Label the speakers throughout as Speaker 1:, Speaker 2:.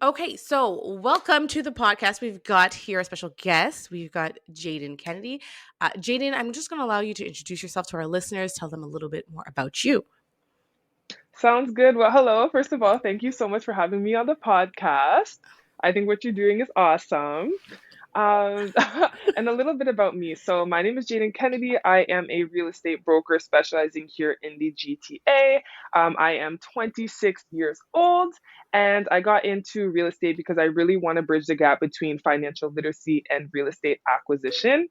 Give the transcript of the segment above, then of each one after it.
Speaker 1: Okay, so welcome to the podcast. We've got here a special guest. We've got Jayden Kennedy. Jayden, I'm just going to allow you to introduce yourself to our listeners, tell them a little bit more about you.
Speaker 2: Sounds good. Well, hello. First of all, thank you so much for having me on the podcast. I think what you're doing is awesome. Um, and a little bit about me. So, my name is Jayden Kennedy. I am a real estate broker specializing here in the GTA. I am 26 years old, and I got into real estate because I really want to bridge the gap between financial literacy and real estate acquisition.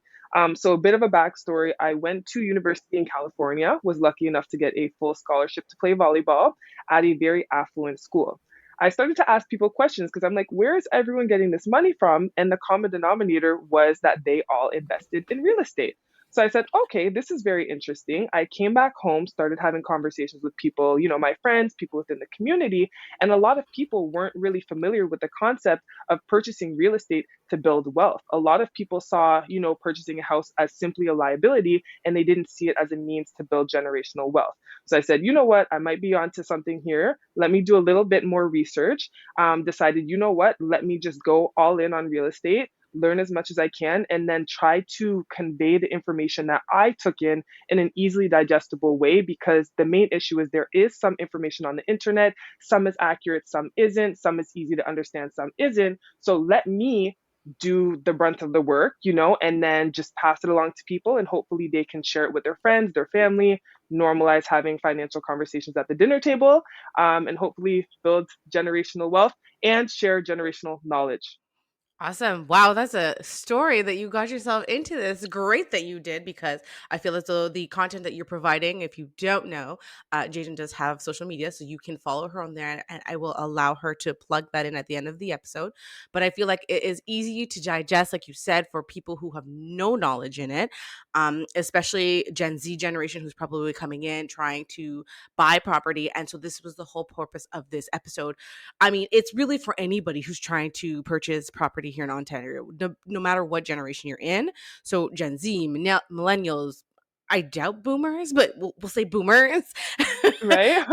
Speaker 2: So, a bit of a backstory, I went to university in California, was lucky enough to get a full scholarship to play volleyball at a very affluent school. I started to ask people questions because I'm like, where is everyone getting this money from? And the common denominator was that they all invested in real estate. So I said, okay, this is very interesting. I came back home, started having conversations with people, my friends, people within the community, and a lot of people weren't really familiar with the concept of purchasing real estate to build wealth. A lot of people saw, purchasing a house as simply a liability, and they didn't see it as a means to build generational wealth. So I said, you know what, I might be onto something here. Let me do a little bit more research. Decided, you know what, let me just go all in on real estate, learn as much as I can, and then try to convey the information that I took in an easily digestible way. Because the main issue is there is some information on the internet, some is accurate, some isn't, some is easy to understand, some isn't. So let me do the brunt of the work, and then just pass it along to people, and hopefully they can share it with their friends, their family, normalize having financial conversations at the dinner table, and hopefully build generational wealth and share generational knowledge.
Speaker 1: Awesome. Wow, that's a story that you got yourself into this. Great that you did because I feel as though the content that you're providing, if you don't know, Jaden does have social media, so you can follow her on there and I will allow her to plug that in at the end of the episode. But I feel like it is easy to digest, like you said, for people who have no knowledge in it, especially Gen Z generation who's probably coming in trying to buy property. And so this was the whole purpose of this episode. I mean, it's really for anybody who's trying to purchase property here in Ontario, no matter what generation you're in. So Gen Z, millennials, I doubt boomers, but we'll say boomers.
Speaker 2: Right?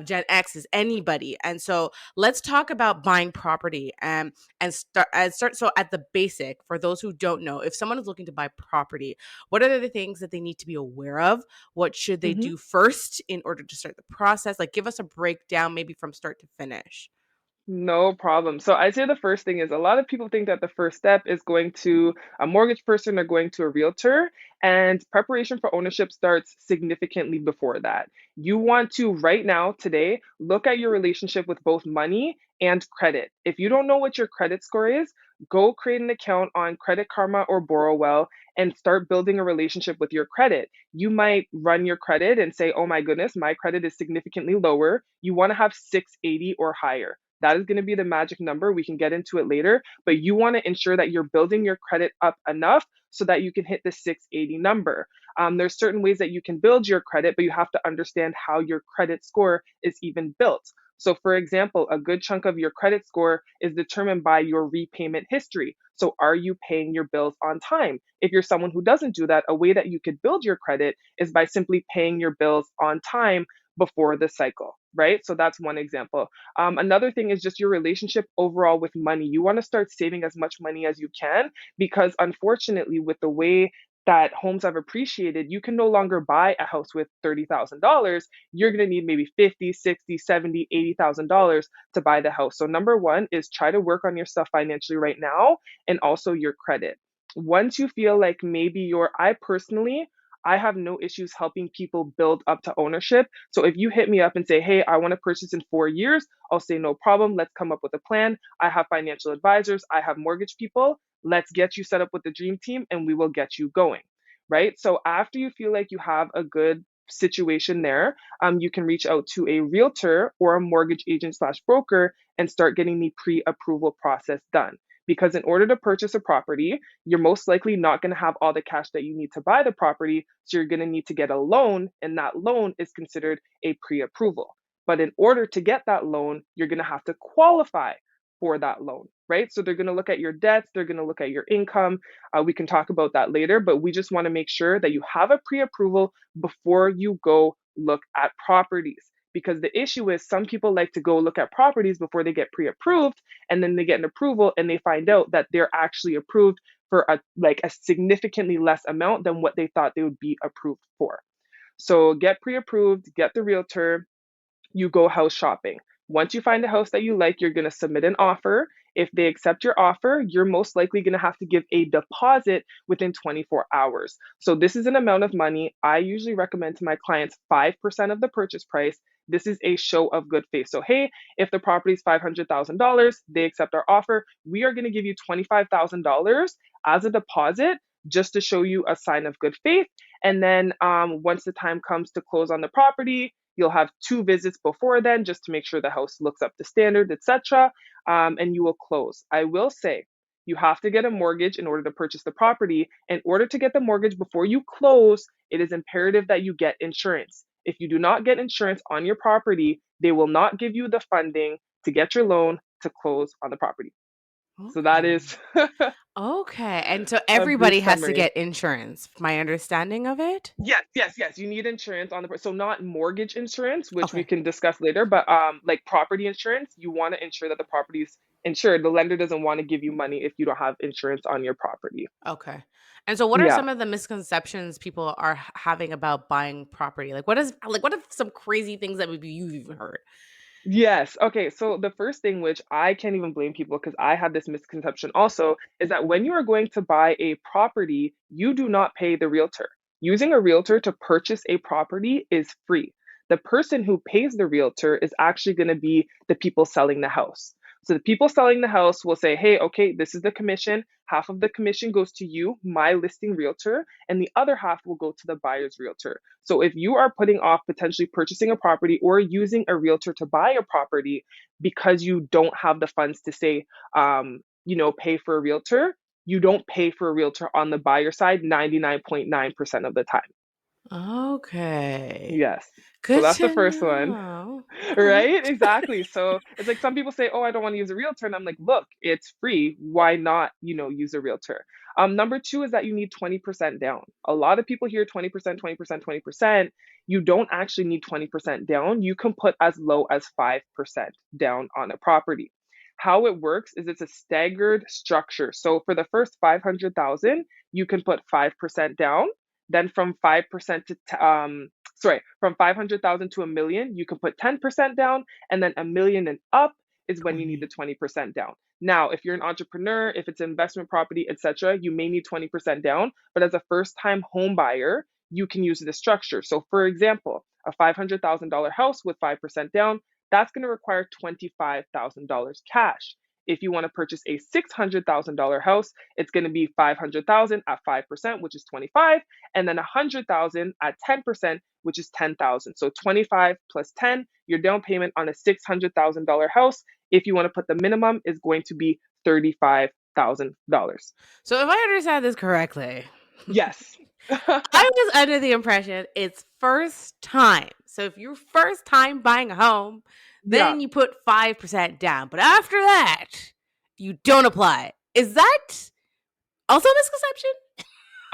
Speaker 1: Gen X is anybody, and so let's talk about buying property and start. So at the basic, for those who don't know, if someone is looking to buy property, what are the things that they need to be aware of? What should they
Speaker 2: Mhm.
Speaker 1: do first in order to start the process? Like, give us a breakdown, maybe from start to finish.
Speaker 2: No problem. So I'd say the first thing is a lot of people think that the first step is going to a mortgage person or going to a realtor, and preparation for ownership starts significantly before that. You want to, right now, today, look at your relationship with both money and credit. If you don't know what your credit score is, go create an account on Credit Karma or Borrowwell and start building a relationship with your credit. You might run your credit and say, oh my goodness, my credit is significantly lower. You want to have 680 or higher. That is going to be the magic number. We can get into it later, but you want to ensure that you're building your credit up enough so that you can hit the 680 number. There's certain ways that you can build your credit, but you have to understand how your credit score is even built. So, for example, a good chunk of your credit score is determined by your repayment history. So, are you paying your bills on time? If you're someone who doesn't do that, a way that you could build your credit is by simply paying your bills on time before the cycle, right? So that's one example. Another thing is just your relationship overall with money. You want to start saving as much money as you can because, unfortunately, with the way that homes have appreciated, you can no longer buy a house with $30,000. You're going to need maybe 50, 60, 70, $80,000 to buy the house. So number one is try to work on your stuff financially right now and also your credit. Once you feel like maybe I personally, I have no issues helping people build up to ownership. So if you hit me up and say, hey, I want to purchase in 4 years, I'll say, no problem. Let's come up with a plan. I have financial advisors, I have mortgage people. Let's get you set up with the dream team and we will get you going. Right. So after you feel like you have a good situation there, you can reach out to a realtor or a mortgage agent slash broker and start getting the pre approval process done. Because in order to purchase a property, you're most likely not going to have all the cash that you need to buy the property. So you're going to need to get a loan, and that loan is considered a pre approval. But in order to get that loan, you're going to have to qualify for that loan, right? So they're going to look at your debts, they're going to look at your income. We can talk about that later, but we just want to make sure that you have a pre approval before you go look at properties. because the issue is some people like to go look at properties before they get pre-approved, and then they get an approval and they find out that they're actually approved for a significantly less amount than what they thought they would be approved for. So get pre-approved, get the realtor, you go house shopping. Once you find a house that you like, you're going to submit an offer. If they accept your offer, you're most likely going to have to give a deposit within 24 hours. So, this is an amount of money. I usually recommend to my clients 5% of the purchase price. This is a show of good faith. So, hey, if the property is $500,000, they accept our offer, we are going to give you $25,000 as a deposit just to show you a sign of good faith. And then once the time comes to close on the property, you'll have 2 visits before then just to make sure the house looks up to standard, etc. And you will close. I will say you have to get a mortgage in order to purchase the property. In order to get the mortgage before you close, it is imperative that you get insurance. If you do not get insurance on your property, they will not give you the funding to get your loan to close on the property. So that
Speaker 1: Okay.
Speaker 2: is
Speaker 1: Okay, and so
Speaker 2: a brief
Speaker 1: everybody has to
Speaker 2: summary.
Speaker 1: get insurance, my understanding of it?
Speaker 2: Yes, yes, yes. You need insurance on the so not mortgage insurance, which we
Speaker 1: Okay.
Speaker 2: can discuss later, but like property insurance, you want to ensure that the property is insured. The lender doesn't want to give you money if you don't have insurance on your property.
Speaker 1: Okay. And so what are
Speaker 2: Yeah.
Speaker 1: some of the misconceptions people are having about buying property? What are some crazy things that maybe you've even heard?
Speaker 2: Yes. Okay. So the first thing, which I can't even blame people because I had this misconception also, is that when you are going to buy a property, you do not pay the realtor. Using a realtor to purchase a property is free. The person who pays the realtor is actually going to be the people selling the house. So the people selling the house will say, hey, okay, this is the commission. Half of the commission goes to you, my listing realtor, and the other half will go to the buyer's realtor. So if you are putting off potentially purchasing a property or using a realtor to buy a property because you don't have the funds to say, pay for a realtor, you don't pay for a realtor on the buyer side 99.9% of the time.
Speaker 1: Okay.
Speaker 2: Yes. So
Speaker 1: Good
Speaker 2: that's the
Speaker 1: to
Speaker 2: first one.
Speaker 1: know. Okay.
Speaker 2: Right? Exactly. So it's like some people say, "Oh, I don't want to use a realtor." And I'm like, "Look, it's free. Why not, use a realtor?" Number 2 is that you need 20% down. A lot of people hear 20%, 20%, 20%. You don't actually need 20% down. You can put as low as 5% down on a property. How it works is it's a staggered structure. So for the first 500,000, you can put 5% down. Then from 5% from 500,000 to a million, you can put 10% down, and then a million and up is when you need the
Speaker 1: 20.
Speaker 2: 20% down. Now, if you're an entrepreneur, if it's an investment property, etc., you may need 20% down, but as a first-time home buyer, you can use the structure. So, for example, a $500,000 house with 5% down, that's going to require $25,000 cash. If you want to purchase a $600,000 house, it's going to be 500,000 at 5%, which is 25, and then 100,000 at 10%, which is 10,000. So 25 plus 10, your down payment on a $600,000 house, if you want to put the minimum, is going to be $35,000.
Speaker 1: So if I understand this correctly,
Speaker 2: Yes.
Speaker 1: I was under the impression it's first time. So if you're first time buying a home,
Speaker 2: Yeah.
Speaker 1: then you put 5% down. But after that, you don't apply. Is that also a misconception?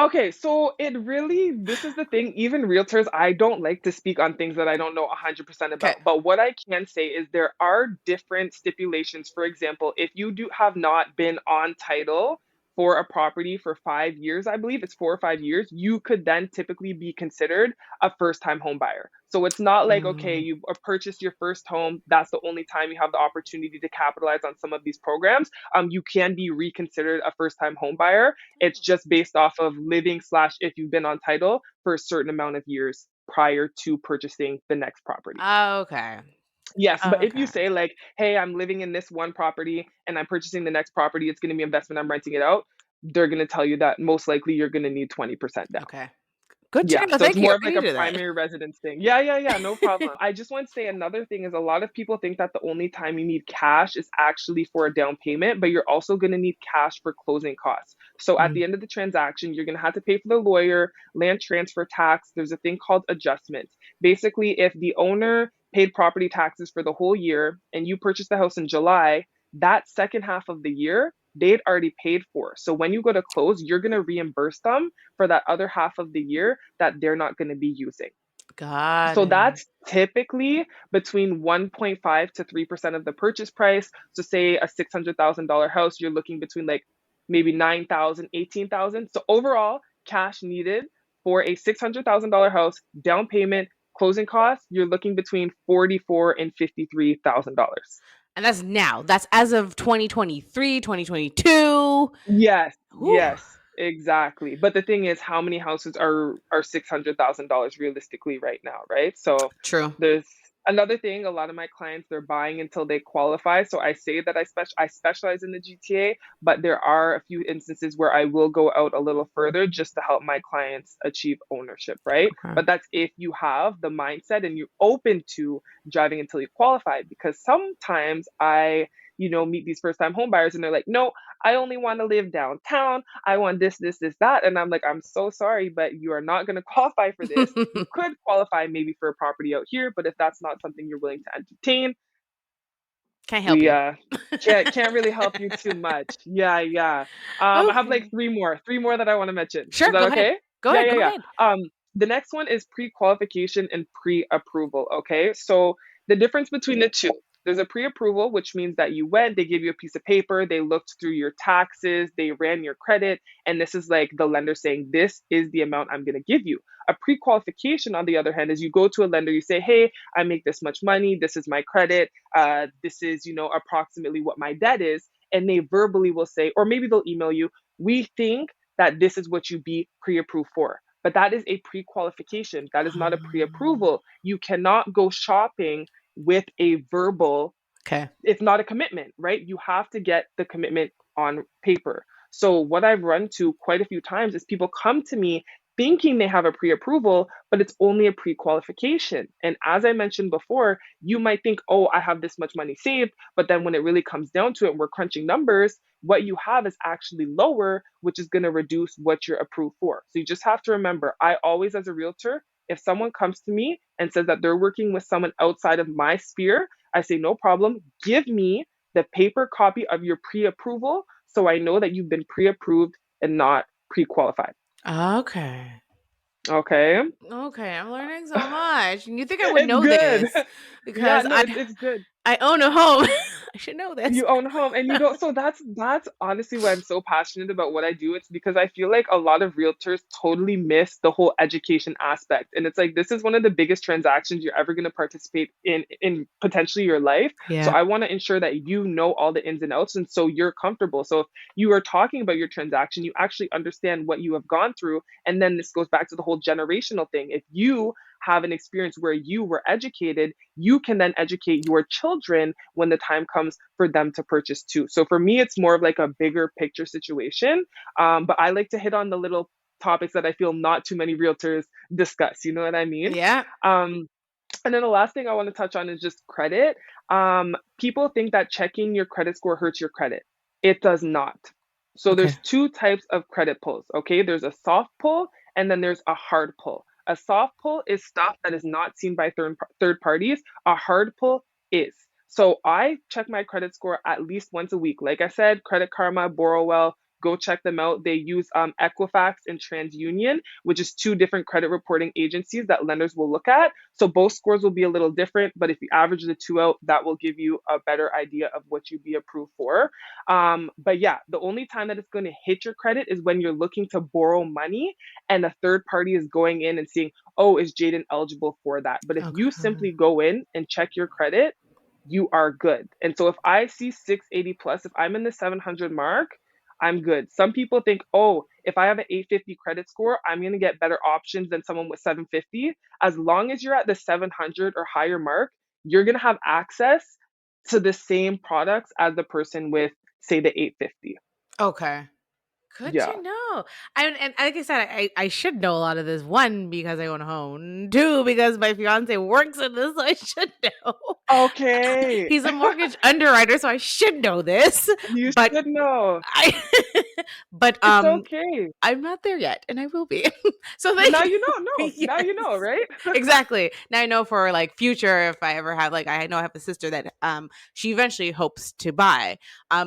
Speaker 2: Okay, so this is the thing, even realtors, I don't like to speak on things that I don't know 100%
Speaker 1: Okay.
Speaker 2: about. But what I can say is there are different stipulations. For example, if you do have not been on title for a property for 5 years, I believe it's 4 or 5 years, you could then typically be considered a first-time home buyer. So it's not like, okay,
Speaker 1: Mm,
Speaker 2: you've purchased your first home, that's the only time you have the opportunity to capitalize on some of these programs. You can be reconsidered a first-time home buyer. It's just based off of living slash if you've been on title for a certain amount of years prior to purchasing the next property.
Speaker 1: okay.
Speaker 2: Yes, but if you
Speaker 1: Okay.
Speaker 2: say like, hey, I'm living in this one property and I'm purchasing the next property, it's going to be investment, I'm renting it out, they're going to tell you that most likely you're going to need 20% down.
Speaker 1: Okay. Good to
Speaker 2: Yeah,
Speaker 1: know.
Speaker 2: so it's
Speaker 1: Thank you.
Speaker 2: more of
Speaker 1: I
Speaker 2: like a
Speaker 1: needed that.
Speaker 2: primary residence thing. Yeah, yeah, yeah, no problem. I just want to say another thing is a lot of people think that the only time you need cash is actually for a down payment, but you're also going to need cash for closing costs. So at
Speaker 1: Mm.
Speaker 2: the end of the transaction, you're going to have to pay for the lawyer, land transfer tax. There's a thing called adjustment. Basically, if the owner paid property taxes for the whole year and you purchased the house in July, that second half of the year, they'd already paid for. So when you go to close, you're going to reimburse them for that other half of the year that they're not going to be using.
Speaker 1: Got
Speaker 2: So
Speaker 1: it.
Speaker 2: typically between 1.5 to 3% of the purchase price. So say a $600,000 house, you're looking between like maybe 9,000, 18,000. So overall, cash needed for a $600,000 house, down payment, closing costs, you're looking between 44 and $53,000.
Speaker 1: And that's now. That's as of 2023, 2022.
Speaker 2: Yes,
Speaker 1: Whew.
Speaker 2: yes, exactly. But the thing is, how many houses are $600,000 realistically right now, right? So
Speaker 1: True.
Speaker 2: there's another thing. A lot of my clients, they're buying until they qualify. So I say that I specialize in the GTA, but there are a few instances where I will go out a little further just to help my clients achieve ownership, right?
Speaker 1: Okay.
Speaker 2: But that's if you have the mindset and you're open to driving until you qualify. Because sometimes meet these first time home buyers and they're like, no, I only want to live downtown. I want this, this, this, that. And I'm like, I'm so sorry, but you are not going to qualify for this. You could qualify maybe for a property out here, but if that's not something you're willing to entertain,
Speaker 1: Can't help
Speaker 2: we
Speaker 1: you.
Speaker 2: can't really help you too much. Yeah, yeah. I have like
Speaker 1: Okay.
Speaker 2: three more that I want to mention.
Speaker 1: Sure.
Speaker 2: Is that
Speaker 1: Go ahead.
Speaker 2: okay?
Speaker 1: Go
Speaker 2: Yeah,
Speaker 1: ahead.
Speaker 2: yeah,
Speaker 1: Go
Speaker 2: yeah.
Speaker 1: ahead.
Speaker 2: The next one is pre-qualification and pre-approval. Okay, so the difference between the two. There's a pre-approval, which means that you went, they gave you a piece of paper, they looked through your taxes, they ran your credit, and this is like the lender saying, this is the amount I'm going to give you. A pre-qualification, on the other hand, is you go to a lender, you say, hey, I make this much money, this is my credit, this is, approximately what my debt is. And they verbally will say, or maybe they'll email you, we think that this is what you be pre approved for. But that is a pre qualification. That is not a pre approval. You cannot go shopping with a verbal,
Speaker 1: Okay.
Speaker 2: it's not a commitment, right? You have to get the commitment on paper. So what I've run to quite a few times is people come to me thinking they have a pre-approval, but it's only a pre-qualification. And as I mentioned before, you might think, oh, I have this much money saved, but then when it really comes down to it, we're crunching numbers, what you have is actually lower, which is going to reduce what you're approved for. So you just have to remember, I always, as a realtor, if someone comes to me and says that they're working with someone outside of my sphere, I say, no problem. Give me the paper copy of your pre approval so I know that you've been pre approved and not pre qualified.
Speaker 1: Okay.
Speaker 2: Okay.
Speaker 1: Okay. I'm learning so much. And you think I would
Speaker 2: It's
Speaker 1: know
Speaker 2: good.
Speaker 1: this
Speaker 2: Yeah,
Speaker 1: because
Speaker 2: no, it's good.
Speaker 1: I own a home. I should know this.
Speaker 2: You own a home and you don't, so that's honestly why I'm so passionate about what I do. It's because I feel like a lot of realtors totally miss the whole education aspect. And it's like this is one of the biggest transactions you're ever going to participate in potentially your life. So
Speaker 1: Yeah.
Speaker 2: I want to ensure that you know all the ins and outs and so you're comfortable. So if you are talking about your transaction, you actually understand what you have gone through. And then this goes back to the whole generational thing. If you have an experience where you were educated, you can then educate your children when the time comes for them to purchase too. So for me, it's more of like a bigger picture situation. But I like to hit on the little topics that I feel not too many realtors discuss. You know what I mean?
Speaker 1: Yeah.
Speaker 2: Um, and then the last thing I want to touch on is just credit. People think that checking your credit score hurts your credit. It does not. So
Speaker 1: Okay.
Speaker 2: there's two types of credit pulls, okay? There's a soft pull and then there's a hard pull. A soft pull is stuff that is not seen by third parties. A hard pull is. So I check my credit score at least once a week. Like I said, Credit Karma, Borrowwell, go check them out. They use Equifax and TransUnion, which is two different credit reporting agencies that lenders will look at. So both scores will be a little different, but if you average the two out, that will give you a better idea of what you'd be approved for. But yeah, the only time that it's going to hit your credit is when you're looking to borrow money and a third party is going in and seeing, oh, is Jayden eligible for that? But if you
Speaker 1: Okay.
Speaker 2: simply go in and check your credit, you are good. And so if I see 680 plus, if I'm in the 700 mark, I'm good. Some people think, oh, if I have an 850 credit score, I'm going to get better options than someone with 750. As long as you're at the 700 or higher mark, you're going to have access to the same products as the person with, say, the 850.
Speaker 1: Okay. Good
Speaker 2: Yeah.
Speaker 1: to know. And like I said, I should know a lot of this. One, because I own a home. Two, because my fiance works in this, so I should know.
Speaker 2: Okay.
Speaker 1: He's a mortgage underwriter, so I should know this.
Speaker 2: You
Speaker 1: But
Speaker 2: should know.
Speaker 1: I, but
Speaker 2: It's okay.
Speaker 1: I'm not there yet, and I will be. So
Speaker 2: But
Speaker 1: thank
Speaker 2: now
Speaker 1: you.
Speaker 2: you know. No, now
Speaker 1: Yes,
Speaker 2: you know, right?
Speaker 1: exactly. Now I know for like future, if I ever have like, I know I have a sister that she eventually hopes to buy.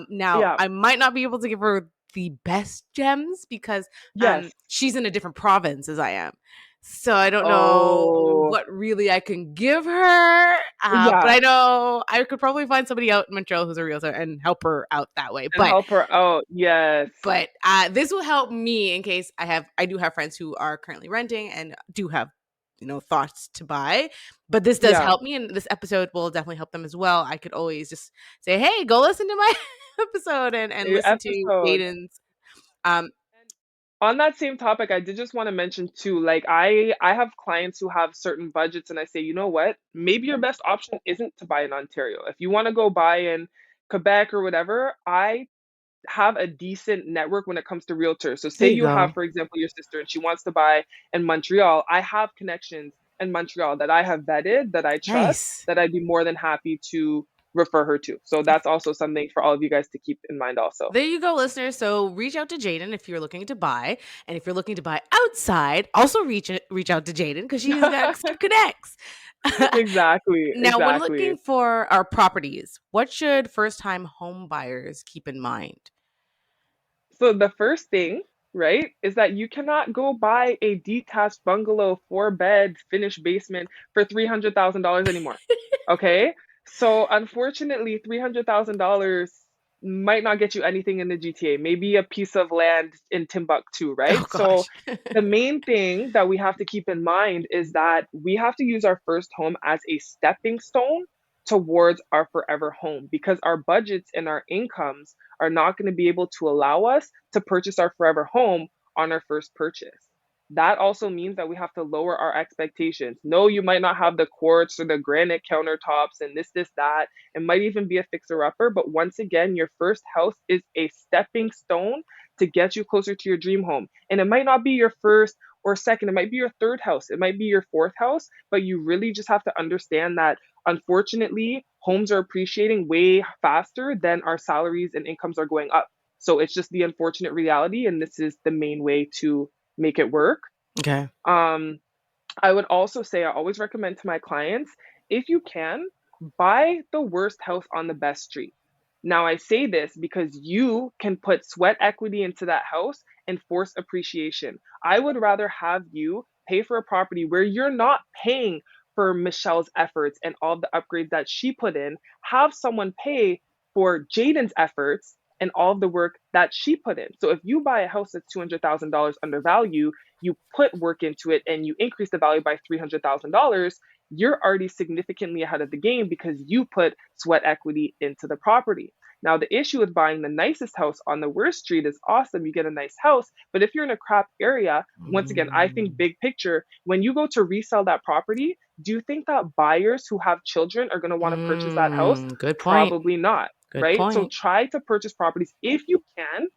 Speaker 1: Now
Speaker 2: Yeah.
Speaker 1: I might not be able to give her the best gems because
Speaker 2: Yes.
Speaker 1: she's in a different province as I am. So I don't know
Speaker 2: Oh,
Speaker 1: what really I can give her. But
Speaker 2: yeah,
Speaker 1: I know I could probably find somebody out in Montreal who's a realtor and help her out that way.
Speaker 2: and help her out. Yes.
Speaker 1: This will help me in case I do have friends who are currently renting and do have thoughts to buy. But this does
Speaker 2: Yeah.
Speaker 1: help me, and this episode will definitely help them as well. I could always just say, "Hey, go listen to my episode and
Speaker 2: Your
Speaker 1: listen to
Speaker 2: episode.
Speaker 1: Jayden's." Um,
Speaker 2: On that same topic, I did just want to mention too, like I have clients who have certain budgets and I say, you know what? Maybe your best option isn't to buy in Ontario. If you want to go buy in Quebec or whatever, I have a decent network when it comes to realtors. So
Speaker 1: there
Speaker 2: say
Speaker 1: you
Speaker 2: you have,
Speaker 1: go.
Speaker 2: for example, your sister and she wants to buy in Montreal. I have connections in Montreal that I have vetted, that I trust,
Speaker 1: Nice.
Speaker 2: that I'd be more than happy to refer her to. So that's also something for all of you guys to keep in mind also.
Speaker 1: There you go, listeners. So reach out to Jayden if you're looking to buy, and if you're looking to buy outside, also reach out to Jayden because she's got some connects.
Speaker 2: Exactly,
Speaker 1: Now, when
Speaker 2: exactly.
Speaker 1: looking for our properties, what should first-time home buyers keep in mind?
Speaker 2: So the first thing, right, is that you cannot go buy a detached bungalow, four bed, finished basement for $300,000 anymore. Okay? So unfortunately, $300,000 might not get you anything in the GTA. Maybe a piece of land in Timbuktu,
Speaker 1: Oh
Speaker 2: right? So
Speaker 1: gosh.
Speaker 2: the main thing that we have to keep in mind is that we have to use our first home as a stepping stone towards our forever home because our budgets and our incomes are not going to be able to allow us to purchase our forever home on our first purchase. That also means that we have to lower our expectations. No, you might not have the quartz or the granite countertops and this, that. It might even be a fixer upper. But once again, your first house is a stepping stone to get you closer to your dream home. And it might not be your first or second, it might be your third house, it might be your fourth house. But you really just have to understand that unfortunately, homes are appreciating way faster than our salaries and incomes are going up. So it's just the unfortunate reality, and this is the main way to make it work.
Speaker 1: Okay.
Speaker 2: Um, I would also say I always recommend to my clients, if you can, buy the worst house on the best street. Now, I say this because you can put sweat equity into that house and force appreciation. I would rather have you pay for a property where you're not paying for Michelle's efforts and all the upgrades that she put in. Have someone pay for Jayden's efforts and all of the work that she put in. So if you buy a house that's $200,000 under value, you put work into it and you increase the value by $300,000, you're already significantly ahead of the game because you put sweat equity into the property. Now, the issue with buying the nicest house on the worst street is awesome. You get a nice house. But if you're in a crap area, once again, I think
Speaker 1: Mm,
Speaker 2: big picture, when you go to resell that property, do you think that buyers who have children are going to want to purchase that house?
Speaker 1: good point.
Speaker 2: Probably not,
Speaker 1: Good
Speaker 2: right? So
Speaker 1: point.
Speaker 2: try to purchase properties if you can.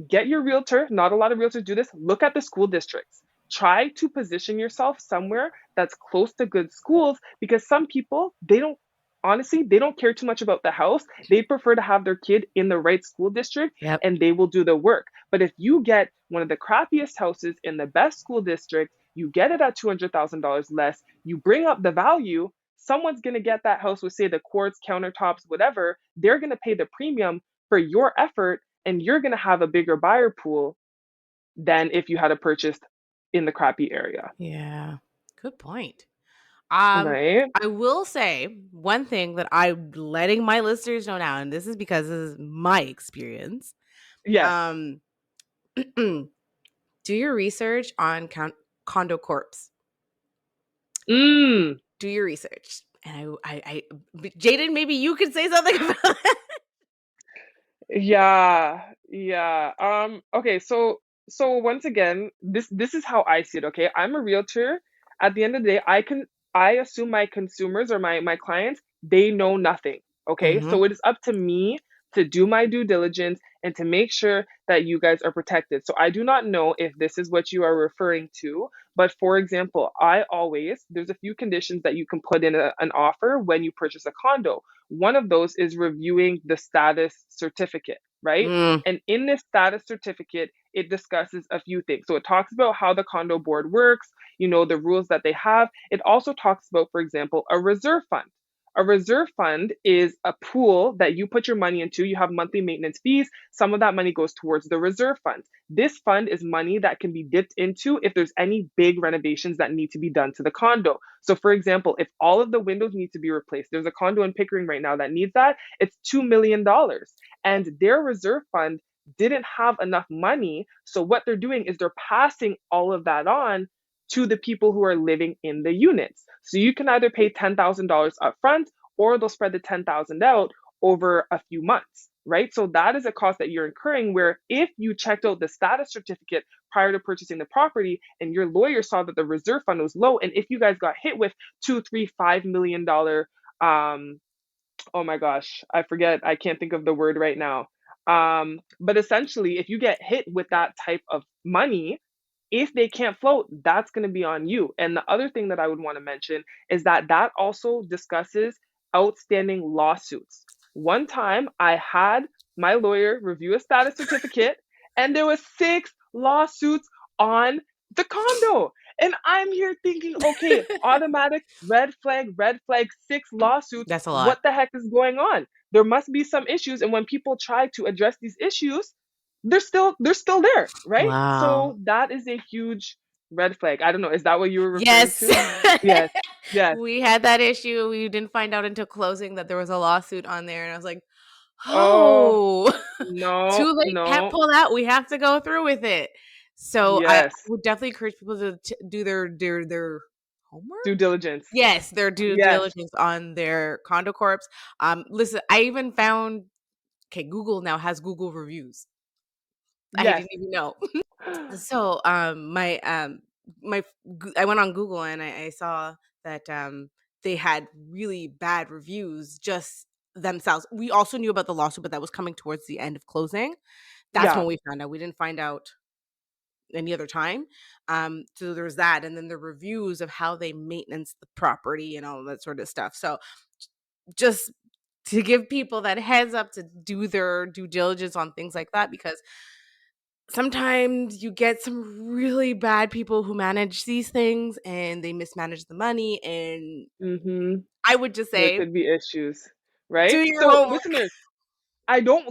Speaker 2: Get your realtor. Not a lot of realtors do this. Look at the school districts. Try to position yourself somewhere that's close to good schools because some people, they don't, honestly, they don't care too much about the house. They prefer to have their kid in the right school district
Speaker 1: Yep.
Speaker 2: and they will do the work. But if you get one of the crappiest houses in the best school district, you get it at $200,000 less, you bring up the value, someone's going to get that house with, say, the quartz, countertops, whatever. They're going to pay the premium for your effort and you're going to have a bigger buyer pool than if you had a purchased in the crappy area,
Speaker 1: Yeah. Good point. Um,
Speaker 2: right?
Speaker 1: I will say one thing that I'm letting my listeners know now, and this is because this is my experience.
Speaker 2: Yes.
Speaker 1: Um, do your research on condo corps.
Speaker 2: Mm,
Speaker 1: Do your research. And Jaden, maybe you could say something about it.
Speaker 2: yeah, yeah. Okay, so once again, this is how I see it, okay? I'm a realtor. At the end of the day, I assume my consumers or my clients, they know nothing, okay?
Speaker 1: Mm-hmm.
Speaker 2: So it is up to me to do my due diligence and to make sure that you guys are protected. So I do not know if this is what you are referring to, but for example, there's a few conditions that you can put in an offer when you purchase a condo. One of those is reviewing the status certificate, right?
Speaker 1: Mm,
Speaker 2: And in this status certificate, it discusses a few things. So it talks about how the condo board works, the rules that they have. It also talks about, for example, a reserve fund. A reserve fund is a pool that you put your money into. You have monthly maintenance fees. Some of that money goes towards the reserve fund. This fund is money that can be dipped into if there's any big renovations that need to be done to the condo. So, for example, if all of the windows need to be replaced, there's a condo in Pickering right now that needs that, it's $2 million. And their reserve fund didn't have enough money. So, what they're doing is they're passing all of that on to the people who are living in the units. So, you can either pay $10,000 up front or they'll spread the 10,000 out over a few months, right? So that is a cost that you're incurring where if you checked out the status certificate prior to purchasing the property and your lawyer saw that the reserve fund was low, and if you guys got hit with two, three, $5 million, oh my gosh, I forget, I can't think of the word right now. But essentially, if you get hit with that type of money, if they can't float, that's going to be on you. And the other thing that I would want to mention is that that also discusses outstanding lawsuits. One time I had my lawyer review a status certificate and there was 6 lawsuits on the condo. And I'm here thinking, okay, automatic red flag, 6 lawsuits.
Speaker 1: That's a lot.
Speaker 2: What the heck is going on? There must be some issues. And when people try to address these issues, they're still there, right?
Speaker 1: Wow.
Speaker 2: So that is a huge red flag. I don't know. Is that what you were referring
Speaker 1: Yes.
Speaker 2: to? Yes. Yes.
Speaker 1: We had that issue. We didn't find out until closing that there was a lawsuit on there, and I was like,
Speaker 2: Oh,
Speaker 1: "Oh,
Speaker 2: no,
Speaker 1: too late. Can't
Speaker 2: no.
Speaker 1: pull that. We have to go through with it." So I
Speaker 2: Yes.
Speaker 1: would definitely encourage people to do their homework.
Speaker 2: Due diligence.
Speaker 1: Yes, their due
Speaker 2: Yes.
Speaker 1: diligence on their condo corps. Listen, I even found okay, Google now has Google reviews. I
Speaker 2: Yes.
Speaker 1: didn't even know. So, I went on Google and I saw that they had really bad reviews just themselves. We also knew about the lawsuit, but that was coming towards the end of closing. That's when
Speaker 2: Yeah.
Speaker 1: we found out. We didn't find out any other time. So there was that, and then the reviews of how they maintenance the property and all that sort of stuff. So just to give people that heads up to do their due diligence on things like that because sometimes you get some really bad people who manage these things and they mismanage the money and
Speaker 2: Mm-hmm.
Speaker 1: I would just
Speaker 2: There
Speaker 1: say
Speaker 2: could be issues,
Speaker 1: do
Speaker 2: right?
Speaker 1: your
Speaker 2: So,
Speaker 1: homework.
Speaker 2: listeners,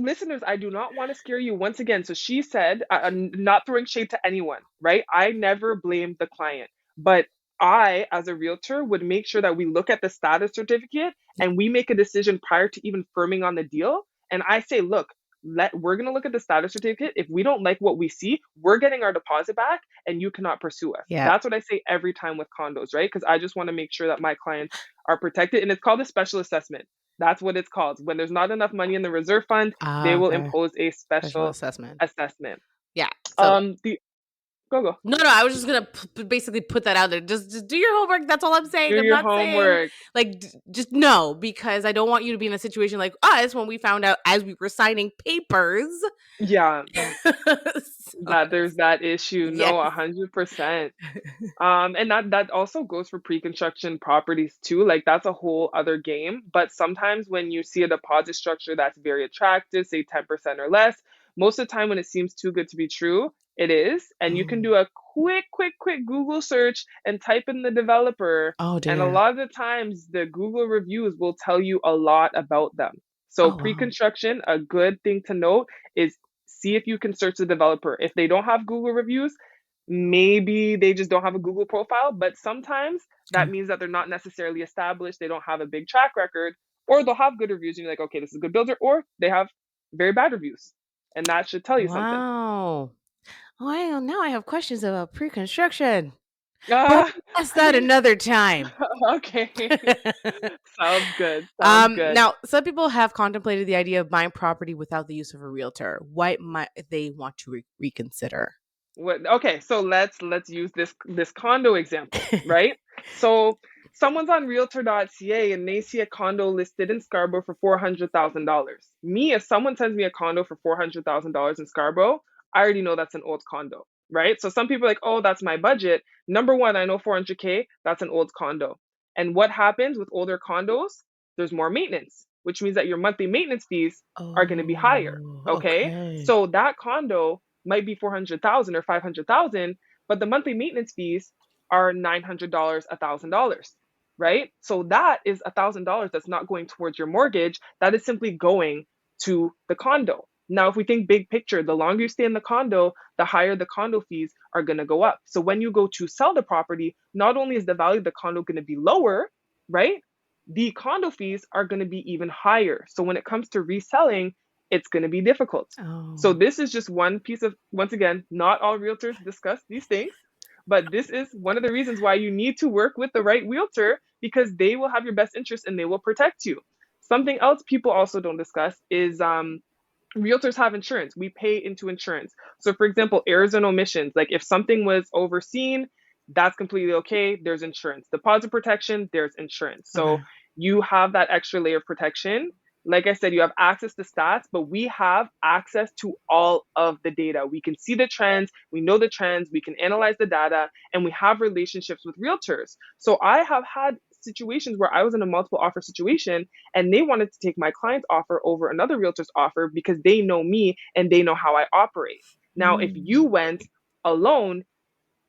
Speaker 2: listeners, I do not want to scare you once again. So she said, not throwing shade to anyone, right? I never blame the client, but I, as a realtor, would make sure that we look at the status certificate and we make a decision prior to even firming on the deal. And I say, look, we're going to look at the status certificate. If we don't like what we see, we're getting our deposit back and you cannot pursue us.
Speaker 1: Yeah.
Speaker 2: That's what I say every time with condos, right? Because I just want to make sure that my clients are protected. And it's called a special assessment. That's what it's called. When there's not enough money in the reserve fund, they
Speaker 1: Ah,
Speaker 2: will
Speaker 1: okay.
Speaker 2: impose a
Speaker 1: Special
Speaker 2: special
Speaker 1: assessment.
Speaker 2: assessment.
Speaker 1: Yeah. So
Speaker 2: The Go.
Speaker 1: no, I was just gonna basically put that out there. Just do your homework. That's all I'm
Speaker 2: Do
Speaker 1: saying. I'm
Speaker 2: your
Speaker 1: not saying
Speaker 2: homework.
Speaker 1: like just no, because I don't want you to be in a situation like us when we found out as we were signing papers.
Speaker 2: Yeah,
Speaker 1: So,
Speaker 2: that there's that issue.
Speaker 1: yes.
Speaker 2: No, 100%. And that also goes for pre-construction properties too. Like that's a whole other game. But sometimes when you see a deposit structure that's very attractive, say 10% or less, most of the time when it seems too good to be true, it is. And you can
Speaker 1: Oh.
Speaker 2: do a quick Google search and type in the developer.
Speaker 1: Oh
Speaker 2: And a
Speaker 1: dear.
Speaker 2: lot of the times the Google reviews will tell you a lot about them. So
Speaker 1: Oh wow.
Speaker 2: pre-construction, a good thing to note is see if you can search the developer. If they don't have Google reviews, maybe they just don't have a Google profile, but sometimes that
Speaker 1: Oh,
Speaker 2: means that they're not necessarily established, they don't have a big track record, or they'll have good reviews and you're like, okay, this is a good builder, or they have very bad reviews. And that should tell you something.
Speaker 1: wow. Well, now I have questions about pre-construction, but
Speaker 2: Ah,
Speaker 1: we'll ask that another time.
Speaker 2: okay. Sounds good. Sounds good.
Speaker 1: Now, some people have contemplated the idea of buying property without the use of a realtor. Why might they want to reconsider?
Speaker 2: Okay, so let's use this condo example, right? So someone's on realtor.ca and they see a condo listed in Scarborough for $400,000. Me, if someone sends me a condo for $400,000 in Scarborough, I already know that's an old condo, right? So some people are like, "Oh, that's my budget." Number one, I know 400K, that's an old condo. And what happens with older condos? There's more maintenance, which means that your monthly maintenance fees are going to be higher,
Speaker 1: Oh,
Speaker 2: okay?
Speaker 1: okay.
Speaker 2: So that condo might be 400,000 or 500,000, but the monthly maintenance fees are $900, $1,000. right? So that is $1,000 that's not going towards your mortgage. That is simply going to the condo. Now, if we think big picture, the longer you stay in the condo, the higher the condo fees are going to go up. So when you go to sell the property, not only is the value of the condo going to be lower, right? The condo fees are going to be even higher. So when it comes to reselling, it's going to be difficult. So
Speaker 1: Oh.
Speaker 2: this is just one piece of, once again, not all realtors discuss these things, but this is one of the reasons why you need to work with the right realtor because they will have your best interest and they will protect you. Something else people also don't discuss is realtors have insurance. We pay into insurance. So, for example, errors and omissions, like if something was overseen, that's completely okay. There's insurance. Deposit protection, there's insurance. So,
Speaker 1: Okay.
Speaker 2: you have that extra layer of protection. Like I said, you have access to stats, but we have access to all of the data. We can see the trends, we know the trends, we can analyze the data, and we have relationships with realtors. So, I have had situations where I was in a multiple offer situation and they wanted to take my client's offer over another realtor's offer because they know me and they know how I operate. Now, if you
Speaker 1: Mm.
Speaker 2: went alone,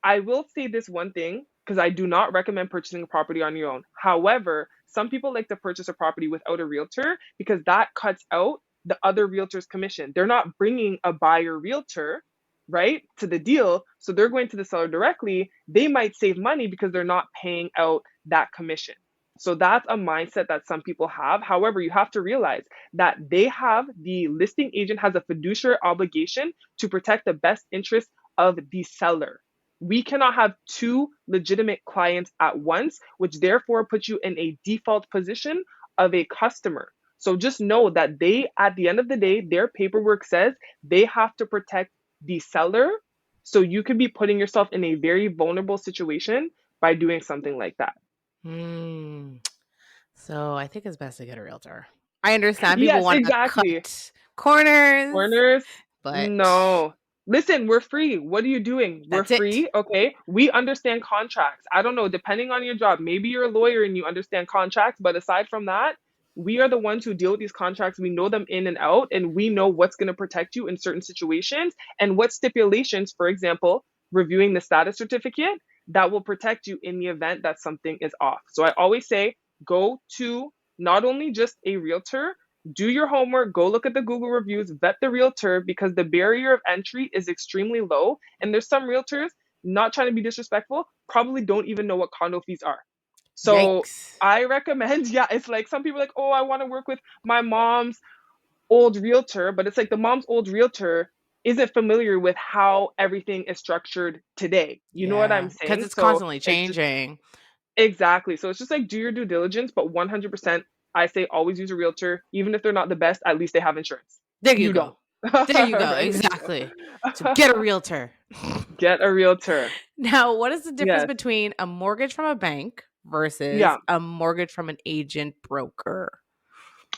Speaker 2: I will say this one thing because I do not recommend purchasing a property on your own. However, some people like to purchase a property without a realtor because that cuts out the other realtor's commission. They're not bringing a buyer realtor, right, to the deal. So they're going to the seller directly. They might save money because they're not paying out that commission. So that's a mindset that some people have. However, you have to realize that the listing agent has a fiduciary obligation to protect the best interest of the seller. We cannot have two legitimate clients at once, which therefore puts you in a default position of a customer. So just know that at the end of the day, their paperwork says they have to protect the seller. So you could be putting yourself in a very vulnerable situation by doing something like that.
Speaker 1: Mm. So I think it's best to get a realtor. I understand people
Speaker 2: Yes,
Speaker 1: want to
Speaker 2: exactly.
Speaker 1: cut corners,
Speaker 2: Corners?
Speaker 1: but
Speaker 2: No. Listen, we're free. What are you doing? We're
Speaker 1: that's it.
Speaker 2: free, okay? We understand contracts. I don't know, depending on your job, maybe you're a lawyer and you understand contracts, but aside from that, we are the ones who deal with these contracts. We know them in and out, and we know what's going to protect you in certain situations and what stipulations, for example, reviewing the status certificate, that will protect you in the event that something is off. So I always say go to not only just a realtor, do your homework, go look at the Google reviews, vet the realtor because the barrier of entry is extremely low. And there's some realtors, not trying to be disrespectful, probably don't even know what condo fees are. So
Speaker 1: Yikes.
Speaker 2: I recommend, yeah, it's like some people are like, oh, I want to work with my mom's old realtor, but it's like the mom's old realtor isn't familiar with how everything is structured today. You know what
Speaker 1: Yeah,
Speaker 2: I'm
Speaker 1: because
Speaker 2: saying?
Speaker 1: it's
Speaker 2: So
Speaker 1: constantly
Speaker 2: it's just
Speaker 1: changing.
Speaker 2: exactly. So it's just like do your due diligence, but 100% I say always use a realtor. Even if they're not the best, at least they have insurance.
Speaker 1: There you
Speaker 2: You don't.
Speaker 1: go. There you go.
Speaker 2: Right?
Speaker 1: Exactly. So get a realtor.
Speaker 2: Get a realtor.
Speaker 1: Now, what is the difference
Speaker 2: Yes.
Speaker 1: between a mortgage from a bank versus
Speaker 2: Yeah.
Speaker 1: a mortgage from an agent broker?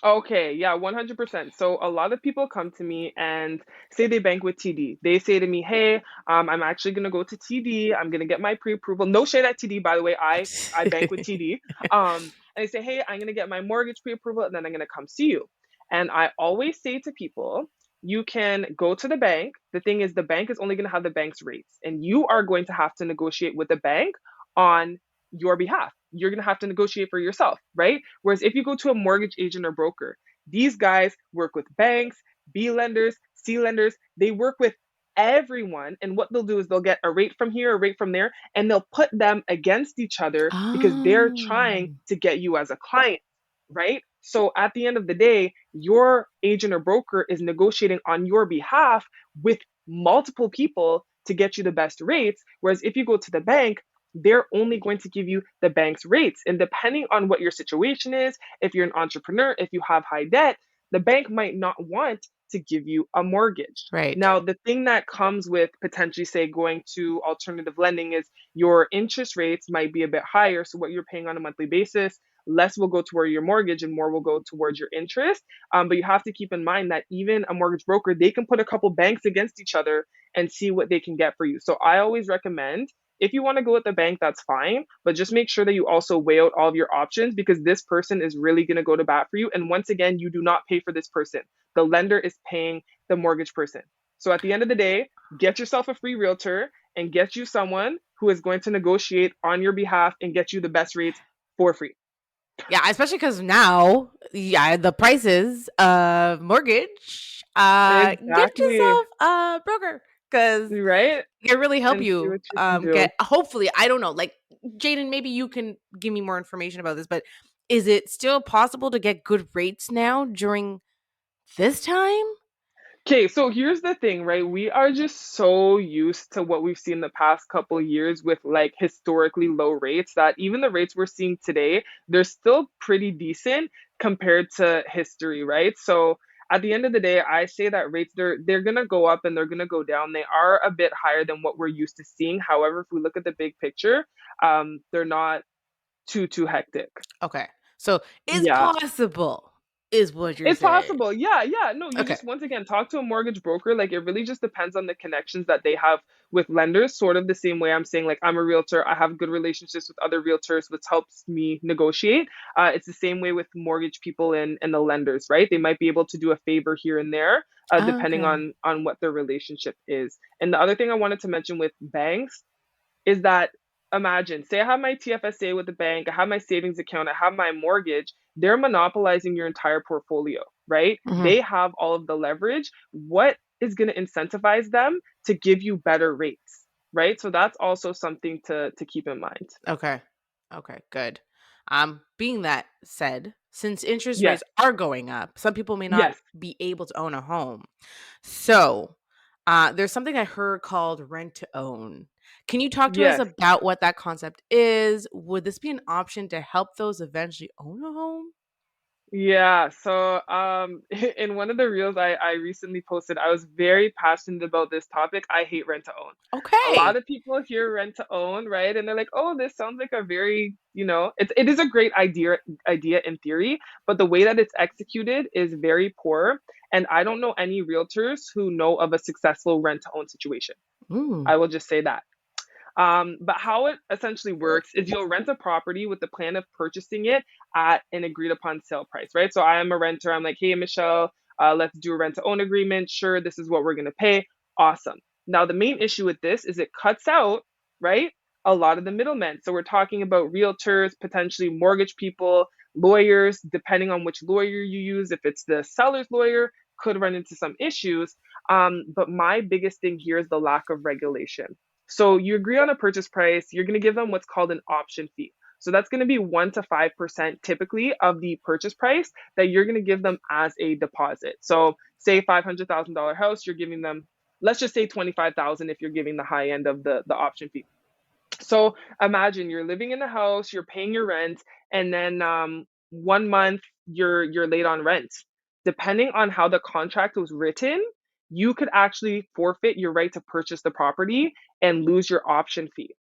Speaker 2: Okay, yeah, 100%. So a lot of people come to me and say they bank with TD. They say to me, "Hey, I'm actually gonna go to TD. I'm gonna get my pre-approval. No shade at TD, by the way. I bank with TD. And they say, "Hey, I'm gonna get my mortgage pre-approval, and then I'm gonna come see you." And I always say to people, you can go to the bank. The thing is, the bank is only gonna have the bank's rates, and you are going to have to negotiate with the bank on your behalf. You're gonna have to negotiate for yourself, right? Whereas if you go to a mortgage agent or broker, these guys work with banks, B lenders, C lenders, they work with everyone. And what they'll do is they'll get a rate from here, a rate from there, and they'll put them against each other because they're trying
Speaker 1: Oh,
Speaker 2: to get you as a client, right? So at the end of the day, your agent or broker is negotiating on your behalf with multiple people to get you the best rates. Whereas if you go to the bank, they're only going to give you the bank's rates. And depending on what your situation is, if you're an entrepreneur, if you have high debt, the bank might not want to give you a mortgage.
Speaker 1: right.
Speaker 2: Now, the thing that comes with potentially, say, going to alternative lending is your interest rates might be a bit higher. So, what you're paying on a monthly basis, less will go toward your mortgage and more will go towards your interest. But you have to keep in mind that even a mortgage broker, they can put a couple banks against each other and see what they can get for you. So, I always recommend if you want to go with the bank, that's fine, but just make sure that you also weigh out all of your options because this person is really going to go to bat for you. And once again, you do not pay for this person. The lender is paying the mortgage person. So at the end of the day, get yourself a free realtor and get you someone who is going to negotiate on your behalf and get you the best rates for free.
Speaker 1: Yeah, especially because now, yeah, the prices of mortgage, get
Speaker 2: Exactly.
Speaker 1: yourself a broker because
Speaker 2: Right?
Speaker 1: it really help
Speaker 2: And see
Speaker 1: you
Speaker 2: what you can
Speaker 1: get
Speaker 2: do.
Speaker 1: hopefully, I don't know, like, Jaden, maybe you can give me more information about this, but is it still possible to get good rates now during this time?
Speaker 2: Okay, so here's the thing, right? We are just so used to what we've seen the past couple of years with like historically low rates that even the rates we're seeing today, they're still pretty decent compared to history, right? So at the end of the day, I say that rates they're gonna go up and they're gonna go down. They are a bit higher than what we're used to seeing. However, if we look at the big picture, they're not too hectic.
Speaker 1: Okay. So it's
Speaker 2: Yeah.
Speaker 1: possible is what you're
Speaker 2: It's
Speaker 1: saying.
Speaker 2: possible. Yeah, yeah. No, you
Speaker 1: Okay.
Speaker 2: just once again talk to a mortgage broker. Like it really just depends on the connections that they have with lenders, sort of the same way I'm saying, like, I'm a realtor, I have good relationships with other realtors, which helps me negotiate. It's the same way with mortgage people and the lenders, right? They might be able to do a favor here and there, depending
Speaker 1: Okay.
Speaker 2: on what their relationship is. And the other thing I wanted to mention with banks is that imagine, say I have my TFSA with the bank, I have my savings account, I have my mortgage, they're monopolizing your entire portfolio, right?
Speaker 1: Mhm.
Speaker 2: They have all of the leverage. What is going to incentivize them to give you better rates, right? So that's also something to keep in mind.
Speaker 1: Okay. Okay, good. Being that said, since interest
Speaker 2: Yes,
Speaker 1: rates are going up, some people may not
Speaker 2: yes,
Speaker 1: be able to own a home. So, there's something I heard called rent to own. Can you talk to us
Speaker 2: yes.
Speaker 1: about what that concept is? Would this be an option to help those eventually own a home?
Speaker 2: Yeah, so in one of the reels I recently posted, I was very passionate about this topic. I hate rent to own. A lot
Speaker 1: Okay.
Speaker 2: of people hear rent to own, right? And they're like, "Oh, this sounds like a very, it is a great idea in theory, but the way that it's executed is very poor. And I don't know any realtors who know of a successful rent to own situation.
Speaker 1: Mm.
Speaker 2: I will just say that. But how it essentially works is you'll rent a property with the plan of purchasing it at an agreed upon sale price, right? So I am a renter. I'm like, hey, Michelle, let's do a rent to own agreement. Sure, this is what we're going to pay. Awesome. Now, the main issue with this is it cuts out, right, a lot of the middlemen. So we're talking about realtors, potentially mortgage people, lawyers, depending on which lawyer you use. If it's the seller's lawyer, could run into some issues. But my biggest thing here is the lack of regulation. So you agree on a purchase price, you're going to give them what's called an option fee. So that's going to be 1 to 5% typically of the purchase price that you're going to give them as a deposit. So say $500,000 house, you're giving them, let's just say 25,000 if you're giving the high end of the option fee. So imagine you're living in the house, you're paying your rent, and then 1 month you're late on rent. Depending on how the contract was written, you could actually forfeit your right to purchase the property and lose your option fee.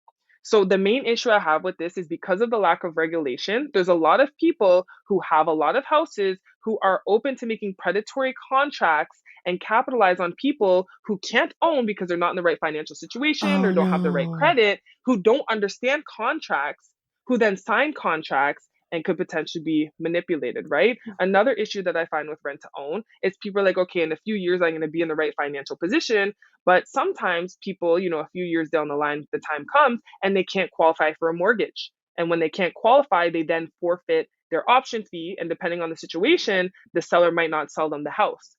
Speaker 2: So the main issue I have with this is because of the lack of regulation, there's a lot of people who have a lot of houses who are open to making predatory contracts and capitalize on people who can't own because they're not in the right financial situation or
Speaker 1: Oh
Speaker 2: don't have the right
Speaker 1: no.
Speaker 2: credit, who don't understand contracts, who then sign contracts and could potentially be manipulated, right? Another issue that I find with rent to own is people are like, okay, in a few years, I'm going to be in the right financial position. But sometimes people, a few years down the line, the time comes and they can't qualify for a mortgage. And when they can't qualify, they then forfeit their option fee. And depending on the situation, the seller might not sell them the house.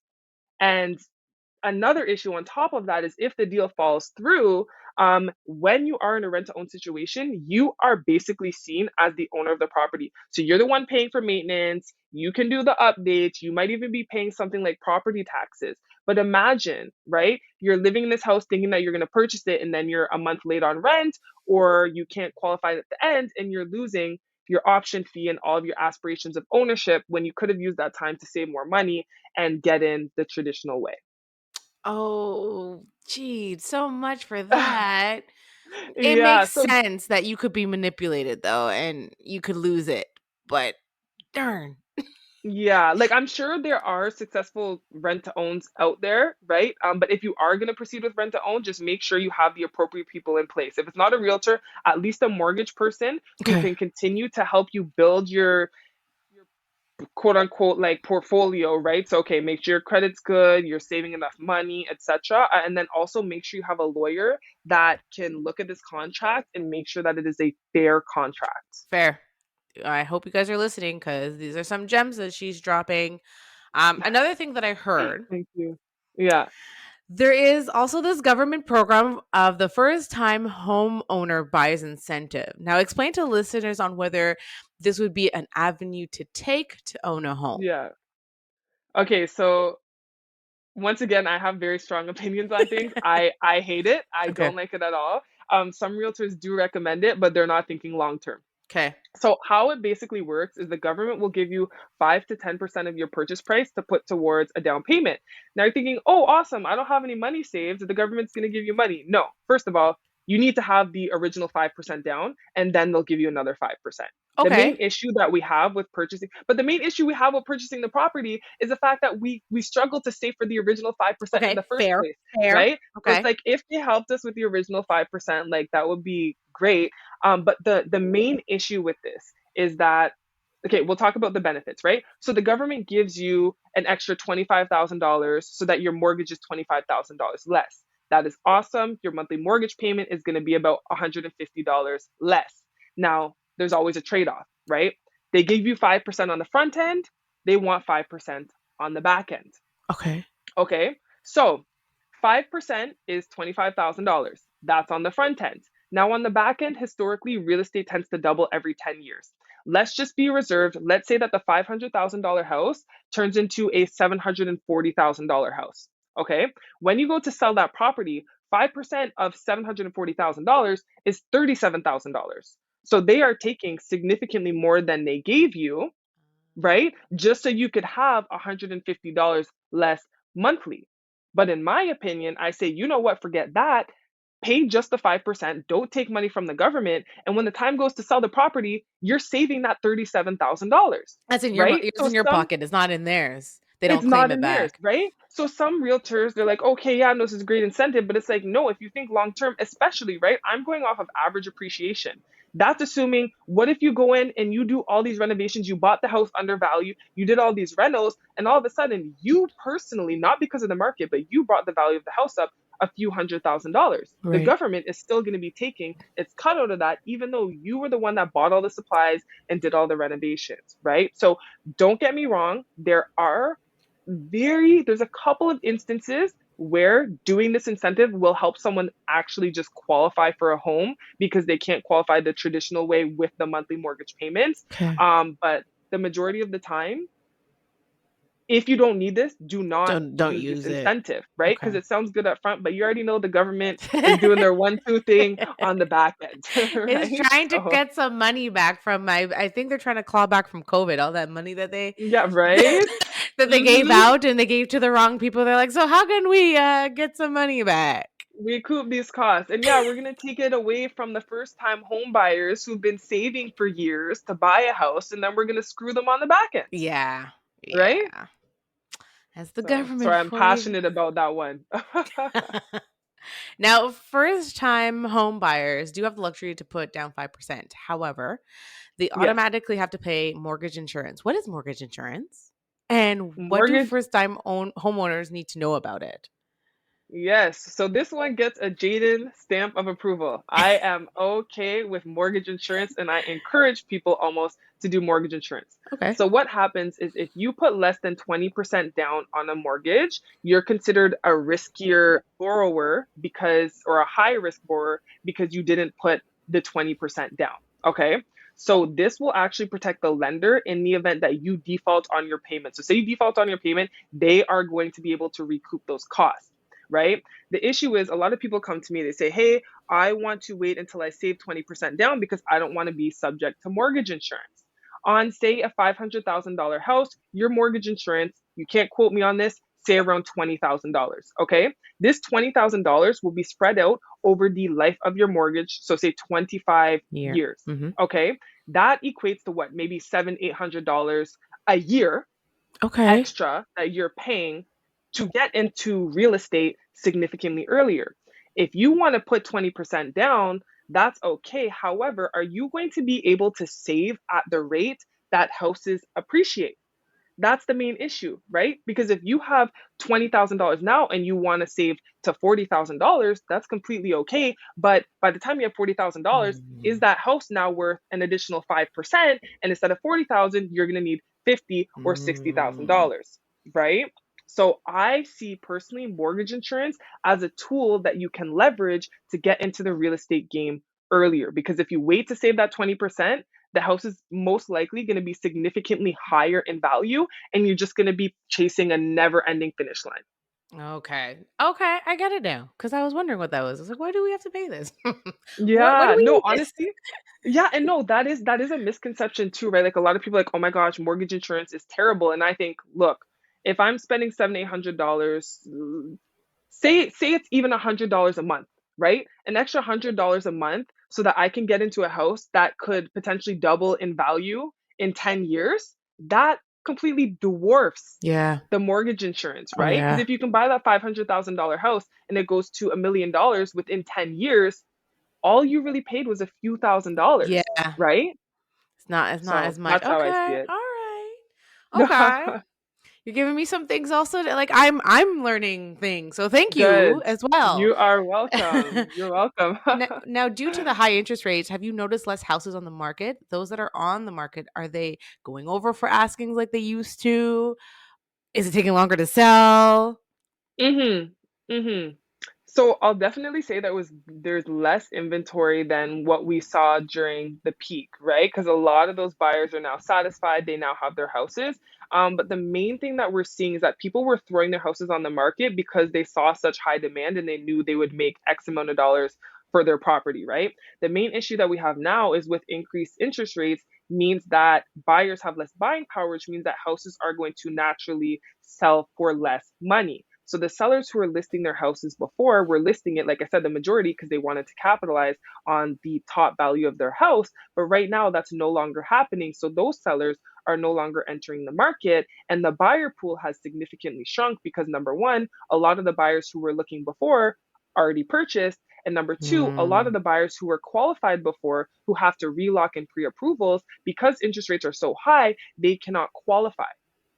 Speaker 2: And another issue on top of that is if the deal falls through, when you are in a rent to own situation, you are basically seen as the owner of the property. So you're the one paying for maintenance, you can do the updates, you might even be paying something like property taxes. But imagine, right? You're living in this house thinking that you're going to purchase it and then you're a month late on rent or you can't qualify at the end and you're losing your option fee and all of your aspirations of ownership when you could have used that time to save more money and get in the traditional way.
Speaker 1: Oh, gee, so much for that. It
Speaker 2: Yeah,
Speaker 1: makes
Speaker 2: so
Speaker 1: sense that you could be manipulated though and you could lose it. But darn.
Speaker 2: yeah, like I'm sure there are successful rent to owns out there, right? But if you are going to proceed with rent to own, just make sure you have the appropriate people in place. If it's not a realtor, at least a mortgage person who
Speaker 1: Okay.
Speaker 2: can continue to help you build your quote unquote like portfolio, right? So okay, make sure your credit's good, you're saving enough money, etc. And then also make sure you have a lawyer that can look at this contract and make sure that it is a fair contract.
Speaker 1: Fair. I hope you guys are listening because these are some gems that she's dropping. Another thing that I heard,
Speaker 2: Thank you. Yeah,
Speaker 1: there is also this government program of the first time homeowner buyer's incentive. Now, explain to listeners on whether this would be an avenue to take to own a home.
Speaker 2: yeah. Okay, so once again, I have very strong opinions on things. I hate it. I
Speaker 1: Okay.
Speaker 2: don't like it at all. Some realtors do recommend it, but they're not thinking long term.
Speaker 1: Okay.
Speaker 2: So how it basically works is the government will give you 5 to 10% of your purchase price to put towards a down payment. Now you're thinking, oh, awesome! I don't have any money saved. The government's going to give you money. No, first of all, you need to have the original 5% down, and then they'll give you another 5%. The main
Speaker 1: Okay.
Speaker 2: issue that we have with purchasing, but the main issue we have with purchasing the property is the fact that we struggle to save for the original 5% in
Speaker 1: Okay.
Speaker 2: the first
Speaker 1: Fair.
Speaker 2: place,
Speaker 1: Fair.
Speaker 2: right? So it's
Speaker 1: Okay.
Speaker 2: like if they helped us with the original 5%, like that would be great. But the main issue with this is that okay, we'll talk about the benefits, right? So the government gives you an extra $25,000 so that your mortgage is $25,000 less. That is awesome. Your monthly mortgage payment is going to be about $150 less. Now, there's always a trade-off, right? They give you 5% on the front end, they want 5% on the back end.
Speaker 1: Okay.
Speaker 2: Okay, so 5% is $25,000. That's on the front end. Now, on the back end, historically, real estate tends to double every 10 years. Let's just be reserved. Let's say that the $500,000 house turns into a $740,000 house. Okay, when you go to sell that property, 5% of $740,000 is $37,000. So they are taking significantly more than they gave you, right? Just so you could have $150 less monthly. But in my opinion, I say, you know what, forget that. Pay just the 5%. Don't take money from the government. And when the time goes to sell the property, you're saving that $37,000,
Speaker 1: That's in your
Speaker 2: right?
Speaker 1: yours
Speaker 2: So
Speaker 1: in your
Speaker 2: some
Speaker 1: pocket. It's not in theirs. They
Speaker 2: it's
Speaker 1: don't claim
Speaker 2: not
Speaker 1: it
Speaker 2: in theirs,
Speaker 1: back.
Speaker 2: right? So some realtors, they're like, okay, yeah, no, this is a great incentive, but it's like, no, if you think long term, especially, right? I'm going off of average appreciation. That's assuming what if you go in and you do all these renovations, you bought the house under value, you did all these renos, and all of a sudden you personally, not because of the market, but you brought the value of the house up a few $100,000. The
Speaker 1: Right.
Speaker 2: government is still going to be taking its cut out of that, even though you were the one that bought all the supplies and did all the renovations, right? So don't get me wrong, there's a couple of instances where doing this incentive will help someone actually just qualify for a home because they can't qualify the traditional way with the monthly mortgage payments.
Speaker 1: Okay.
Speaker 2: But the majority of the time, if you don't need this, do not
Speaker 1: Don't
Speaker 2: do this
Speaker 1: use it.
Speaker 2: incentive, right?
Speaker 1: Okay.
Speaker 2: Because it sounds good up front, but you already know the government is doing their 1-2 thing on the back end,
Speaker 1: It's
Speaker 2: right?
Speaker 1: trying to
Speaker 2: So
Speaker 1: get some money back from my I think they're trying to claw back from COVID, all that money that they
Speaker 2: yeah, right.
Speaker 1: that they gave
Speaker 2: Hmm.
Speaker 1: out and they gave to the wrong people. They're like, "So how can we get some money back?"
Speaker 2: Recoup these costs. And yeah, we're going to take it away from the first time home buyers who've been saving for years to buy a house, and then we're going to screw them on the back end,
Speaker 1: Yeah.
Speaker 2: right?
Speaker 1: Yeah. That's the
Speaker 2: So,
Speaker 1: government
Speaker 2: sorry, I'm
Speaker 1: for you.
Speaker 2: passionate about that one.
Speaker 1: Now, first time home buyers do have the luxury to put down 5%. However, they
Speaker 2: Yes.
Speaker 1: automatically have to pay mortgage insurance. What is mortgage insurance? And what do
Speaker 2: Mortgage.
Speaker 1: first time homeowners need to know about it?
Speaker 2: Yes. So this one gets a Jayden stamp of approval. I am okay with mortgage insurance and I encourage people almost to do mortgage insurance.
Speaker 1: Okay.
Speaker 2: So what happens is if you put less than 20% down on a mortgage, you're considered a riskier borrower because or a high risk borrower because you didn't put the 20% down. Okay? So this will actually protect the lender in the event that you default on your payment. So say you default on your payment, they are going to be able to recoup those costs, right? The issue is a lot of people come to me, they say, hey, I want to wait until I save 20% down because I don't want to be subject to mortgage insurance. On, say, a $500,000 house, your mortgage insurance, you can't quote me on this, say around $20,000. Okay. This $20,000 will be spread out over the life of your mortgage. So, say 25
Speaker 1: Year.
Speaker 2: years.
Speaker 1: Mm-hmm.
Speaker 2: Okay. That equates to what? Maybe $700-800 a year
Speaker 1: Okay.
Speaker 2: extra that you're paying to get into real estate significantly earlier. If you want to put 20% down, that's okay. However, are you going to be able to save at the rate that houses appreciate? That's the main issue, right? Because if you have $20,000 now and you want to save to $40,000, that's completely okay. But by the time you have $40,000, is
Speaker 1: Mm,
Speaker 2: that house now worth an additional 5%? And instead of 40,000, you're going to need 50 or
Speaker 1: mm.
Speaker 2: $60,000, right? So I see personally mortgage insurance as a tool that you can leverage to get into the real estate game earlier. Because if you wait to save that 20%, the house is most likely going to be significantly higher in value, and you're just going to be chasing a never ending finish line.
Speaker 1: Okay. Okay, I get it now. Because I was wondering what that was. I was like, "Why do we have to pay this? Why do
Speaker 2: Yeah,
Speaker 1: we
Speaker 2: no,
Speaker 1: need this?"
Speaker 2: honestly, yeah, and no, that is a misconception too, right? Like a lot of people are like, oh my gosh, mortgage insurance is terrible. And I think, look, if I'm spending $700, $800, say it's even $100 a month, right? An extra $100 a month so that I can get into a house that could potentially double in value in 10 years, that completely dwarfs
Speaker 1: Yeah.
Speaker 2: the mortgage insurance,
Speaker 1: Oh,
Speaker 2: right? Because
Speaker 1: yeah.
Speaker 2: if you can buy that $500,000 house and it goes to $1 million within 10 years, all you really paid was a few thousand
Speaker 1: Yeah.
Speaker 2: dollars, right?
Speaker 1: It's not
Speaker 2: So
Speaker 1: as much.
Speaker 2: that's how I see
Speaker 1: Okay.
Speaker 2: it.
Speaker 1: Alright. Okay. You're giving me some things also that, like, I'm learning things, so thank you
Speaker 2: Good.
Speaker 1: as well.
Speaker 2: You are welcome. You're welcome.
Speaker 1: Now, due to the high interest rates, have you noticed less houses on the market? Those that are on the market, are they going over for askings like they used to? Is it taking longer to sell?
Speaker 2: Mhm. Mhm. So I'll definitely say there's less inventory than what we saw during the peak, right? Because a lot of those buyers are now satisfied, they now have their houses. But the main thing that we're seeing is that people were throwing their houses on the market because they saw such high demand and they knew they would make X amount of dollars for their property, right? The main issue that we have now is with increased interest rates means that buyers have less buying power, which means that houses are going to naturally sell for less money. So the sellers who were listing their houses before were listing it, like I said, the majority because they wanted to capitalize on the top value of their house. But right now, that's no longer happening. So those sellers are no longer entering the market, and the buyer pool has significantly shrunk because number one, a lot of the buyers who were looking before already purchased. And number two, a lot of
Speaker 1: Mm,
Speaker 2: the buyers who were qualified before who have to relock in pre approvals because interest rates are so high, they cannot qualify.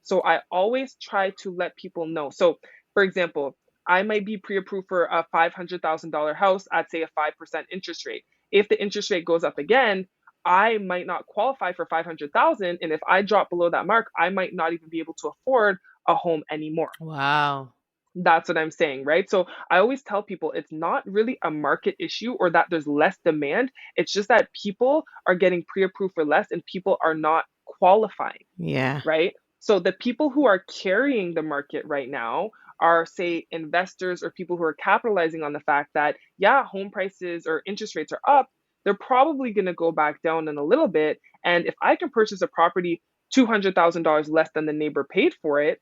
Speaker 2: So I always try to let people know. So for example, I might be pre-approved for a $500,000 house at say a 5% interest rate. If the interest rate goes up again, I might not qualify for 500,000, and if I drop below that mark, I might not even be able to afford a home anymore.
Speaker 1: wow.
Speaker 2: That's what I'm saying, right? So I always tell people it's not really a market issue or that there's less demand. It's just that people are getting pre-approved for less and people are not qualifying,
Speaker 1: Yeah.
Speaker 2: right? So the people who are carrying the market right now are, say, investors or people who are capitalizing on the fact that, yeah, home prices or interest rates are up. They're probably going to go back down in a little bit. And if I can purchase a property $200,000 less than the neighbor paid for it,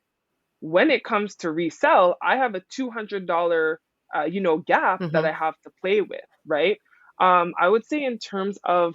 Speaker 2: when it comes to resell, I have a $200, gap that
Speaker 1: Mhm.
Speaker 2: I have to play with, right? I would say in terms of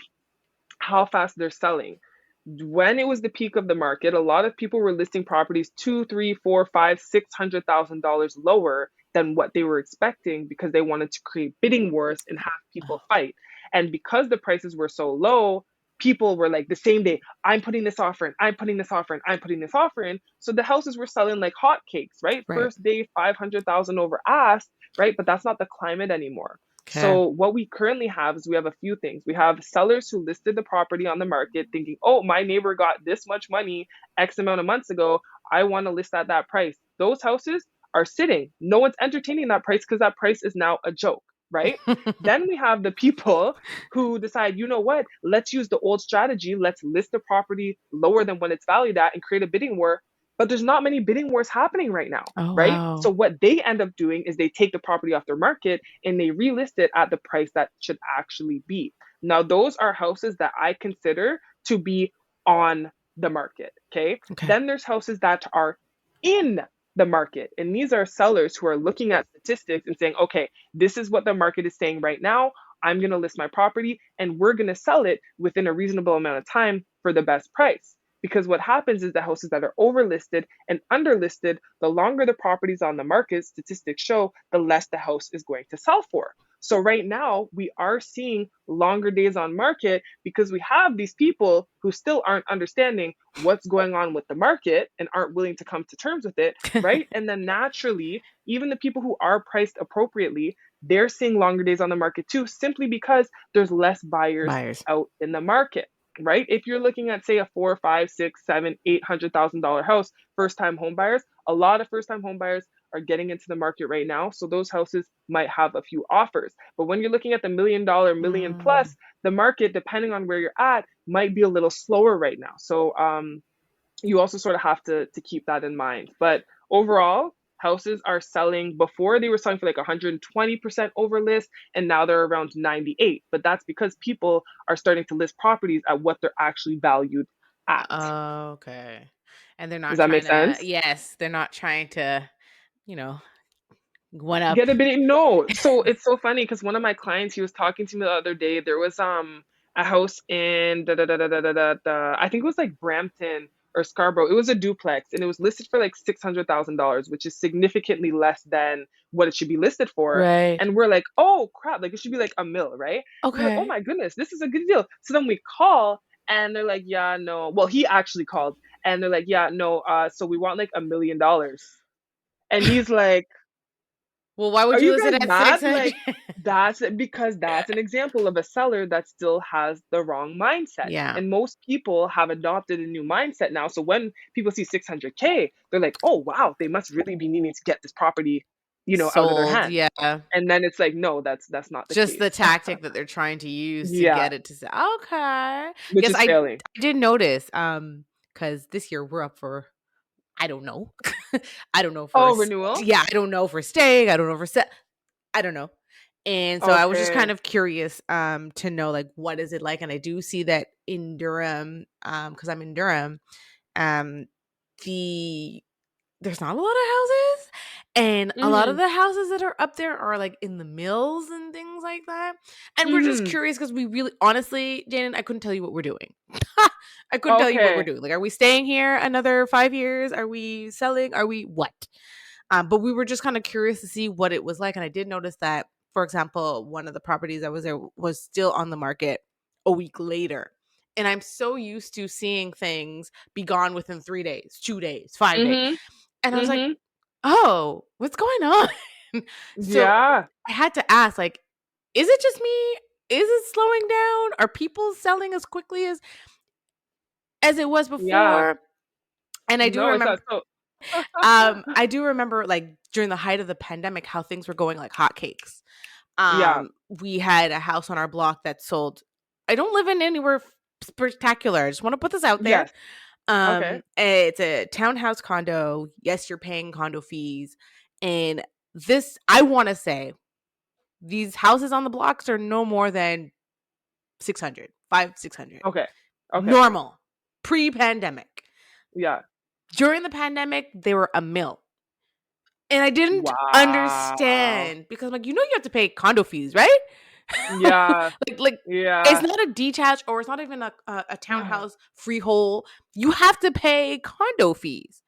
Speaker 2: how fast they're selling, when it was the peak of the market, a lot of people were listing properties two, three, four, five, $600,000 lower than what they were expecting because they wanted to create bidding wars and have people fight. And because the prices were so low, people were like the same day, I'm putting this offer in, I'm putting this offer in, I'm putting this offer in. So the houses were selling like hotcakes, right?
Speaker 1: Right.
Speaker 2: First day, 500,000 over ask, right? But that's not the climate anymore.
Speaker 1: Okay.
Speaker 2: So what we currently have is we have a few things. We have sellers who listed the property on the market thinking, "Oh, my neighbor got this much money X amount of months ago. I want to list at that price." Those houses are sitting. No one's entertaining that price because that price is now a joke, right? Then we have the people who decide, you know what? Let's use the old strategy. Let's list the property lower than what it's valued at and create a bidding war. But there's not many bidding wars happening right now,
Speaker 1: Oh,
Speaker 2: right?
Speaker 1: wow.
Speaker 2: So what they end up doing is they take the property off their market and they relist it at the price that should actually be. Now, those are houses that I consider to be on the market. Okay.
Speaker 1: Okay.
Speaker 2: Then there's houses that are in the market. And these are sellers who are looking at statistics and saying, okay, this is what the market is saying right now. I'm going to list my property and we're going to sell it within a reasonable amount of time for the best price. Because what happens is the houses that are overlisted and underlisted, the longer the property's on the market, statistics show, the less the house is going to sell for. So right now we are seeing longer days on market because we have these people who still aren't understanding what's going on with the market and aren't willing to come to terms with it, right? And then naturally, even the people who are priced appropriately, they're seeing longer days on the market too, simply because there's less buyers
Speaker 1: Buyers.
Speaker 2: out in the market, right? If you're looking at say a four, five, six, seven, $800,000 house, first time home buyers, a lot of first time home buyers are getting into the market right now. So those houses might have a few offers. But when you're looking at the $1 million, million
Speaker 1: Mm.
Speaker 2: plus, the market, depending on where you're at, might be a little slower right now. So you also sort of have to keep that in mind. But overall, houses are selling before they were selling for like 120% over list, and now they're around 98. But that's because people are starting to list properties at what they're actually valued at.
Speaker 1: Okay. And they're
Speaker 2: Does
Speaker 1: not
Speaker 2: that make
Speaker 1: trying to,
Speaker 2: sense?
Speaker 1: yes, they're not trying to, you know, one up.
Speaker 2: Get a bit no. So it's so funny because one of my clients, he was talking to me the other day. There was a house in I think it was like Brampton or Scarborough. It was a duplex and it was listed for like $600,000, which is significantly less than what it should be listed for.
Speaker 1: Right.
Speaker 2: And we're like, oh crap, like it should be like a mil, right? We're like, oh
Speaker 1: Okay.
Speaker 2: my goodness, this is a good deal. So then we call and they're like, yeah, no. Well, he actually called and they're like, yeah, no, so we want like $1 million. And he's like,
Speaker 1: Well, why would
Speaker 2: are
Speaker 1: you
Speaker 2: you
Speaker 1: list it
Speaker 2: guys
Speaker 1: at
Speaker 2: mad?
Speaker 1: 600?
Speaker 2: Like, that's because that's an example of a seller that still has the wrong mindset.
Speaker 1: Yeah.
Speaker 2: And most people have adopted a new mindset now. So when people see 600K, they're like, oh, wow, they must really be needing to get this property, out of their
Speaker 1: Sold.
Speaker 2: hand.
Speaker 1: Yeah.
Speaker 2: And then it's like, no, that's not the
Speaker 1: Just the
Speaker 2: case.
Speaker 1: tactic that they're trying to use to
Speaker 2: Yeah,
Speaker 1: get it to say, okay.
Speaker 2: which
Speaker 1: Yes,
Speaker 2: is failing.
Speaker 1: I did notice, because this year we're up for, I don't know. I don't know for
Speaker 2: Oh, renewal?
Speaker 1: yeah, I don't know for staying. I don't know for I don't know. And so I was just kind
Speaker 2: Okay.
Speaker 1: of curious to know like what is it like. And I do see that in Durham, because I'm in Durham, um, the there's not a lot of houses, and a lot of
Speaker 2: Mm-hmm.
Speaker 1: the houses that are up there are, like, in the mills and things like that, and we're just
Speaker 2: Mm-hmm.
Speaker 1: curious because we really honestly, Jaden, I couldn't tell you what we're doing. I couldn't tell you what we're
Speaker 2: Okay.
Speaker 1: doing. Like, are we staying here another 5 years? Are we selling? Are we what? But we were just kinda curious to see what it was like, and I did notice that, for example, one of the properties that was there was still on the market a week later, and I'm so used to seeing things be gone within 3 days, 2 days, 5 days.
Speaker 2: Mm-hmm.
Speaker 1: And I was like,
Speaker 2: Mm-hmm.
Speaker 1: "Oh, what's going on?" So,
Speaker 2: Yeah.
Speaker 1: I had to ask, like, is it just me? Is it slowing down? Are people selling as quickly as it was
Speaker 2: Yeah.
Speaker 1: before? And
Speaker 2: No, it's not so.
Speaker 1: I do remember, like, during the height of the pandemic, how things were going like hotcakes.
Speaker 2: Yeah.
Speaker 1: We had a house on our block that sold. I don't live in anywhere spectacular. I just want to put this out there.
Speaker 2: Yes. Okay.
Speaker 1: It's a townhouse condo. Yes, you're paying condo fees. And this, I want to say, these houses on the blocks are no more than 600, 600.
Speaker 2: Okay. Okay.
Speaker 1: Normal, pre-pandemic.
Speaker 2: Yeah.
Speaker 1: During the pandemic, they were a mill. And I didn't
Speaker 2: Wow.
Speaker 1: understand because I'm like, you have to pay condo fees, right?
Speaker 2: Yeah.
Speaker 1: like it's
Speaker 2: Yeah.
Speaker 1: not a detached or it's not even a townhouse freehold. You have to pay condo fees.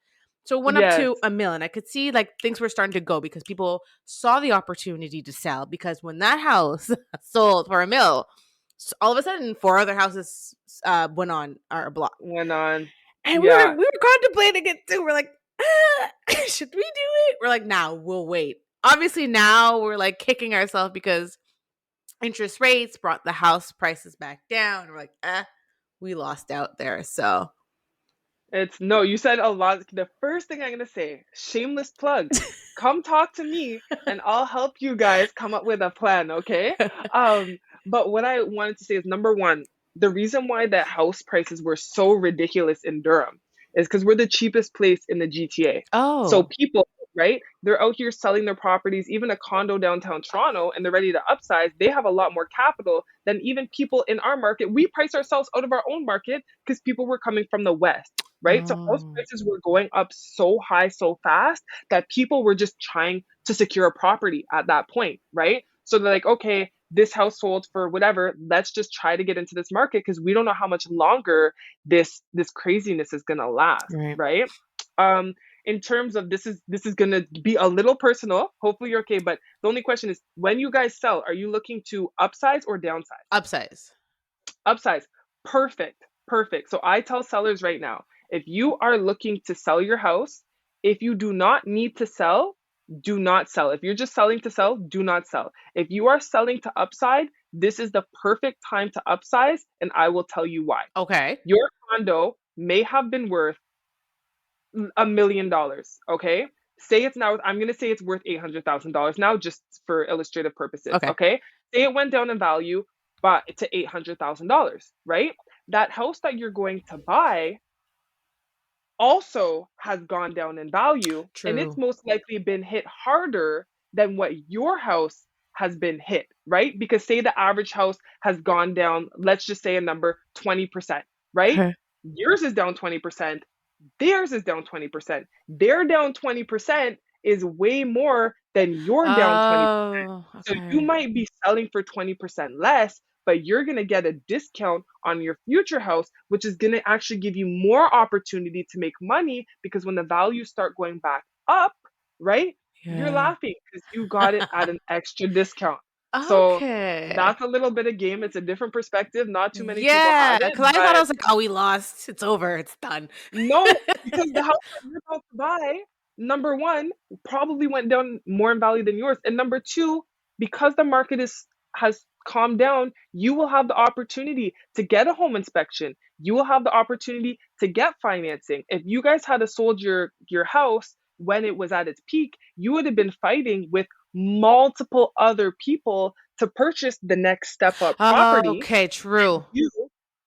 Speaker 1: So it went up
Speaker 2: Yes.
Speaker 1: to a mill, and I could see like things were starting to go because people saw the opportunity to sell. Because when that house sold for a mill, all of a sudden four other houses went on our block,
Speaker 2: Went on.
Speaker 1: and
Speaker 2: Yeah.
Speaker 1: we were contemplating it too. We're like, should we do it? We're like, now we'll wait. Obviously, now we're like kicking ourselves because interest rates brought the house prices back down. We're like, we lost out there. So
Speaker 2: It's no, you said a lot. The first thing I'm gonna say, shameless plug. Come talk to me and I'll help you guys come up with a plan, okay? Um, but what I wanted to say is number one, the reason why the house prices were so ridiculous in Durham is because we're the cheapest place in the GTA. So
Speaker 1: oh,
Speaker 2: people, right? They're out here selling their properties, even a condo downtown Toronto, and they're ready to upsize. They have a lot more capital than even people in our market. We price ourselves out of our own market because people were coming from the West, right? So house
Speaker 1: oh,
Speaker 2: prices were going up so high so fast that people were just trying to secure a property at that point, right? So they're like, okay, this house sold for whatever. Let's just try to get into this market because we don't know how much longer this craziness is gonna last,
Speaker 1: right.
Speaker 2: right? Um, in terms of this is gonna be a little personal. Hopefully you're okay. But the only question is, when you guys sell, are you looking to upsize or downsize?
Speaker 1: Upsize.
Speaker 2: Upsize. Perfect. Perfect. So I tell sellers right now, if you are looking to sell your house, if you do not need to sell, do not sell. If you're just selling to sell, do not sell. If you are selling to upside, this is the perfect time to upsize, and I will tell you why.
Speaker 1: Okay.
Speaker 2: Your condo may have been worth $1 million, okay? Say it's now, I'm gonna say it's worth $800,000 now, just for illustrative purposes,
Speaker 1: Okay.
Speaker 2: okay? Say it went down in value, but to $800,000, right? That house that you're going to buy also has gone down in value, and it's
Speaker 1: True.
Speaker 2: most likely been hit harder than what your house has been hit, right? Because say the average house has gone down, let's just say a number, 20%, right?
Speaker 1: Okay.
Speaker 2: Yours is down 20%, theirs is down 20%. Their down 20% is way more than your down 20%.
Speaker 1: Oh,
Speaker 2: So you
Speaker 1: okay.
Speaker 2: might be selling for 20% less, but you're going to get a discount on your future house, which is going to actually give you more opportunity to make money, because when the values start going back up, right? You're
Speaker 1: Yeah.
Speaker 2: laughing because you got it at an extra discount. So
Speaker 1: Okay.
Speaker 2: that's a little bit of game. It's a different perspective. Not too many people
Speaker 1: Yeah,
Speaker 2: have it,
Speaker 1: because I thought I
Speaker 2: but
Speaker 1: was like, "Oh, we lost. It's over. It's done."
Speaker 2: no, because the house that you're about to buy, number one, probably went down more in value than yours. And number two, because the market is has calmed down, you will have the opportunity to get a home inspection. You will have the opportunity to get financing. If you guys had sold your house when it was at its peak, you would have been fighting with multiple other people to purchase the next step up property.
Speaker 1: Okay, true.
Speaker 2: You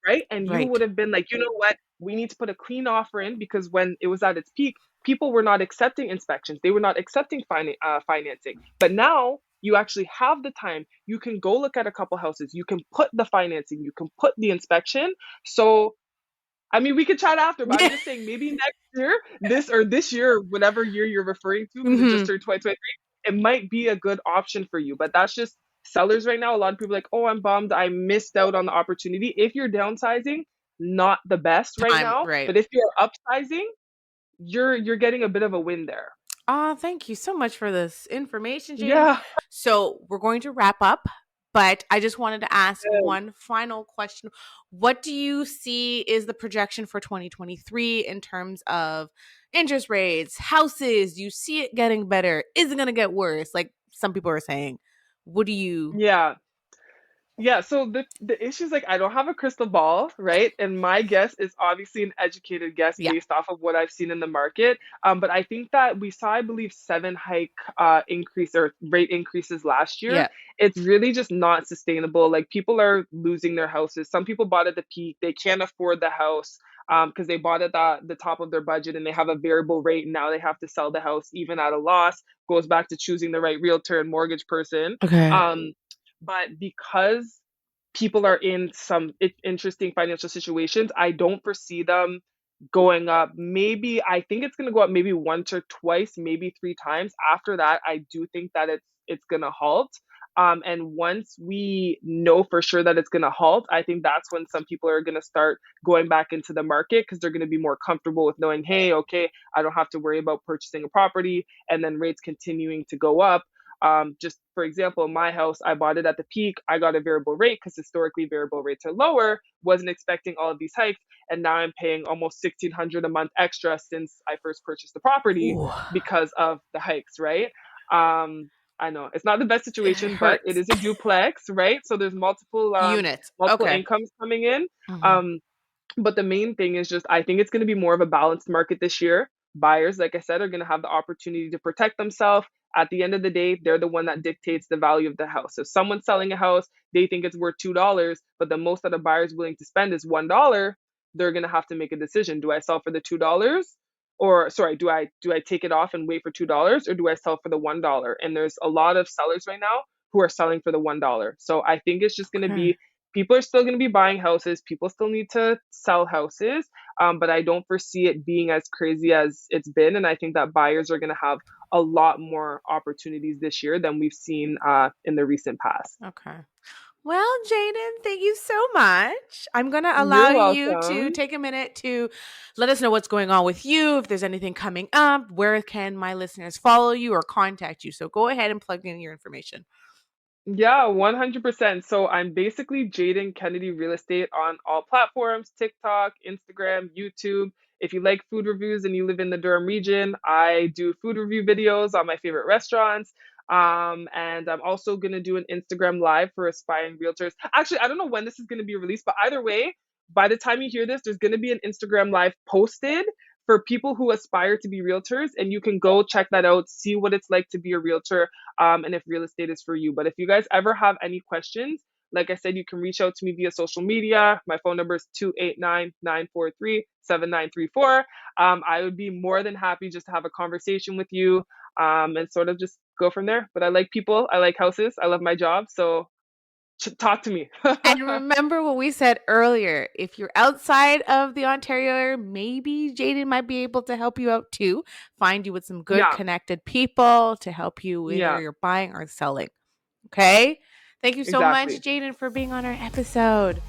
Speaker 2: right? And you would
Speaker 1: Right.
Speaker 2: have been like, you know what? We need to put a clean offer in, because when it was at its peak, people were not accepting inspections. They were not accepting financing. But now you actually have the time. You can go look at a couple houses. You can put the financing. You can put the inspection. So I mean, we could chat after, but I'm
Speaker 1: Yeah.
Speaker 2: just saying maybe next year, this year, whatever year you're referring to, because it just
Speaker 1: Mhm.
Speaker 2: turned 2023, it might be a good option for you. But that's just sellers right now. A lot of people are like, oh, I'm bummed. I missed out on the opportunity. If you're downsizing, not the best right
Speaker 1: Time,
Speaker 2: now.
Speaker 1: right.
Speaker 2: But if you're upsizing, you're getting a bit of a win there.
Speaker 1: Thank you so much for this information, Jaden.
Speaker 2: Yeah.
Speaker 1: So we're going to wrap up, but I just wanted to ask one final question. What do you see is the projection for 2023 in terms of interest rates, houses? Do you see it getting better? Is it going to get worse? Like some people are saying. What do you?
Speaker 2: Yeah. Yeah, so the issue is, like, I don't have a crystal ball, right? And my guess is obviously an educated guess
Speaker 1: Yeah.
Speaker 2: based off of what I've seen in the market. But I think that we saw, I believe, seven hike increase or rate increases last year.
Speaker 1: Yeah.
Speaker 2: It's really just not sustainable. Like, people are losing their houses. Some people bought at the peak. They can't afford the house because they bought at the top of their budget, and they have a variable rate, and now they have to sell the house even at a loss. Goes back to choosing the right realtor and mortgage person.
Speaker 1: Okay.
Speaker 2: Um, but because people are in some interesting financial situations, I don't foresee them going up. Maybe I think it's going to go up maybe once or twice, maybe three times. After that, I do think that it's going to halt. And once we know for sure that it's going to halt, I think that's when some people are going to start going back into the market, because they're going to be more comfortable with knowing, hey, okay, I don't have to worry about purchasing a property and then rates continuing to go up. Just for example, my house, I bought it at the peak. I got a variable rate because historically variable rates are lower. Wasn't expecting all of these hikes, and now I'm paying almost 1,600 a month extra since I first purchased the property
Speaker 1: Ooh,
Speaker 2: because of the hikes, right? Um, I know it's not the best
Speaker 1: it
Speaker 2: situation, but it
Speaker 1: hurts.
Speaker 2: is a duplex, right? So there's
Speaker 1: Units.
Speaker 2: multiple
Speaker 1: Okay.
Speaker 2: incomes coming in.
Speaker 1: Hmm.
Speaker 2: Um, but the main thing is just, I think it's going to be more of a balanced market this year. Buyers, like I said, are going to have the opportunity to protect themselves. At the end of the day, they're the one that dictates the value of the house. If someone's selling a house, they think it's worth $2, but the most that a buyer is willing to spend is $1, they're going to have to make a decision. Do I sell for the $2? Or sorry, do I take it off and wait for $2, or do I sell for the $1? And there's a lot of sellers right now who are selling for the $1. So I think it's just going to
Speaker 1: Okay.
Speaker 2: be, people are still going to be buying houses. People still need to sell houses, but I don't foresee it being as crazy as it's been. And I think that buyers are going to have a lot more opportunities this year than we've seen in the recent past.
Speaker 1: Okay. Well, Jaden, thank you so much. I'm going to allow
Speaker 2: You're
Speaker 1: you to
Speaker 2: welcome.
Speaker 1: take a minute to let us know what's going on with you, if there's anything coming up, where can my listeners follow you or contact you. So go ahead and plug in your information.
Speaker 2: Yeah, 100%. So I'm basically Jayden Kennedy Real Estate on all platforms, TikTok, Instagram, YouTube. If you like food reviews and you live in the Durham region, I do food review videos on my favorite restaurants. And I'm also gonna do an Instagram live for aspiring realtors. Actually, I don't know when this is gonna be released, but either way, by the time you hear this, there's gonna be an Instagram live posted for people who aspire to be realtors, and you can go check that out, see what it's like to be a realtor, and if real estate is for you. But if you guys ever have any questions, like I said, you can reach out to me via social media. My phone number is 289-943-7934. I would be more than happy just to have a conversation with you, and sort of just go from there. But I like people, I like houses, I love my job. So talk to me.
Speaker 1: And remember what we said earlier. If you're outside of the Ontario area, maybe Jaden might be able to help you out too. Find you with some good
Speaker 2: Yeah,
Speaker 1: connected people to help you whether
Speaker 2: yeah,
Speaker 1: you're buying or selling. Okay? Thank you so much,
Speaker 2: exactly.
Speaker 1: Jaden, for being on our episode.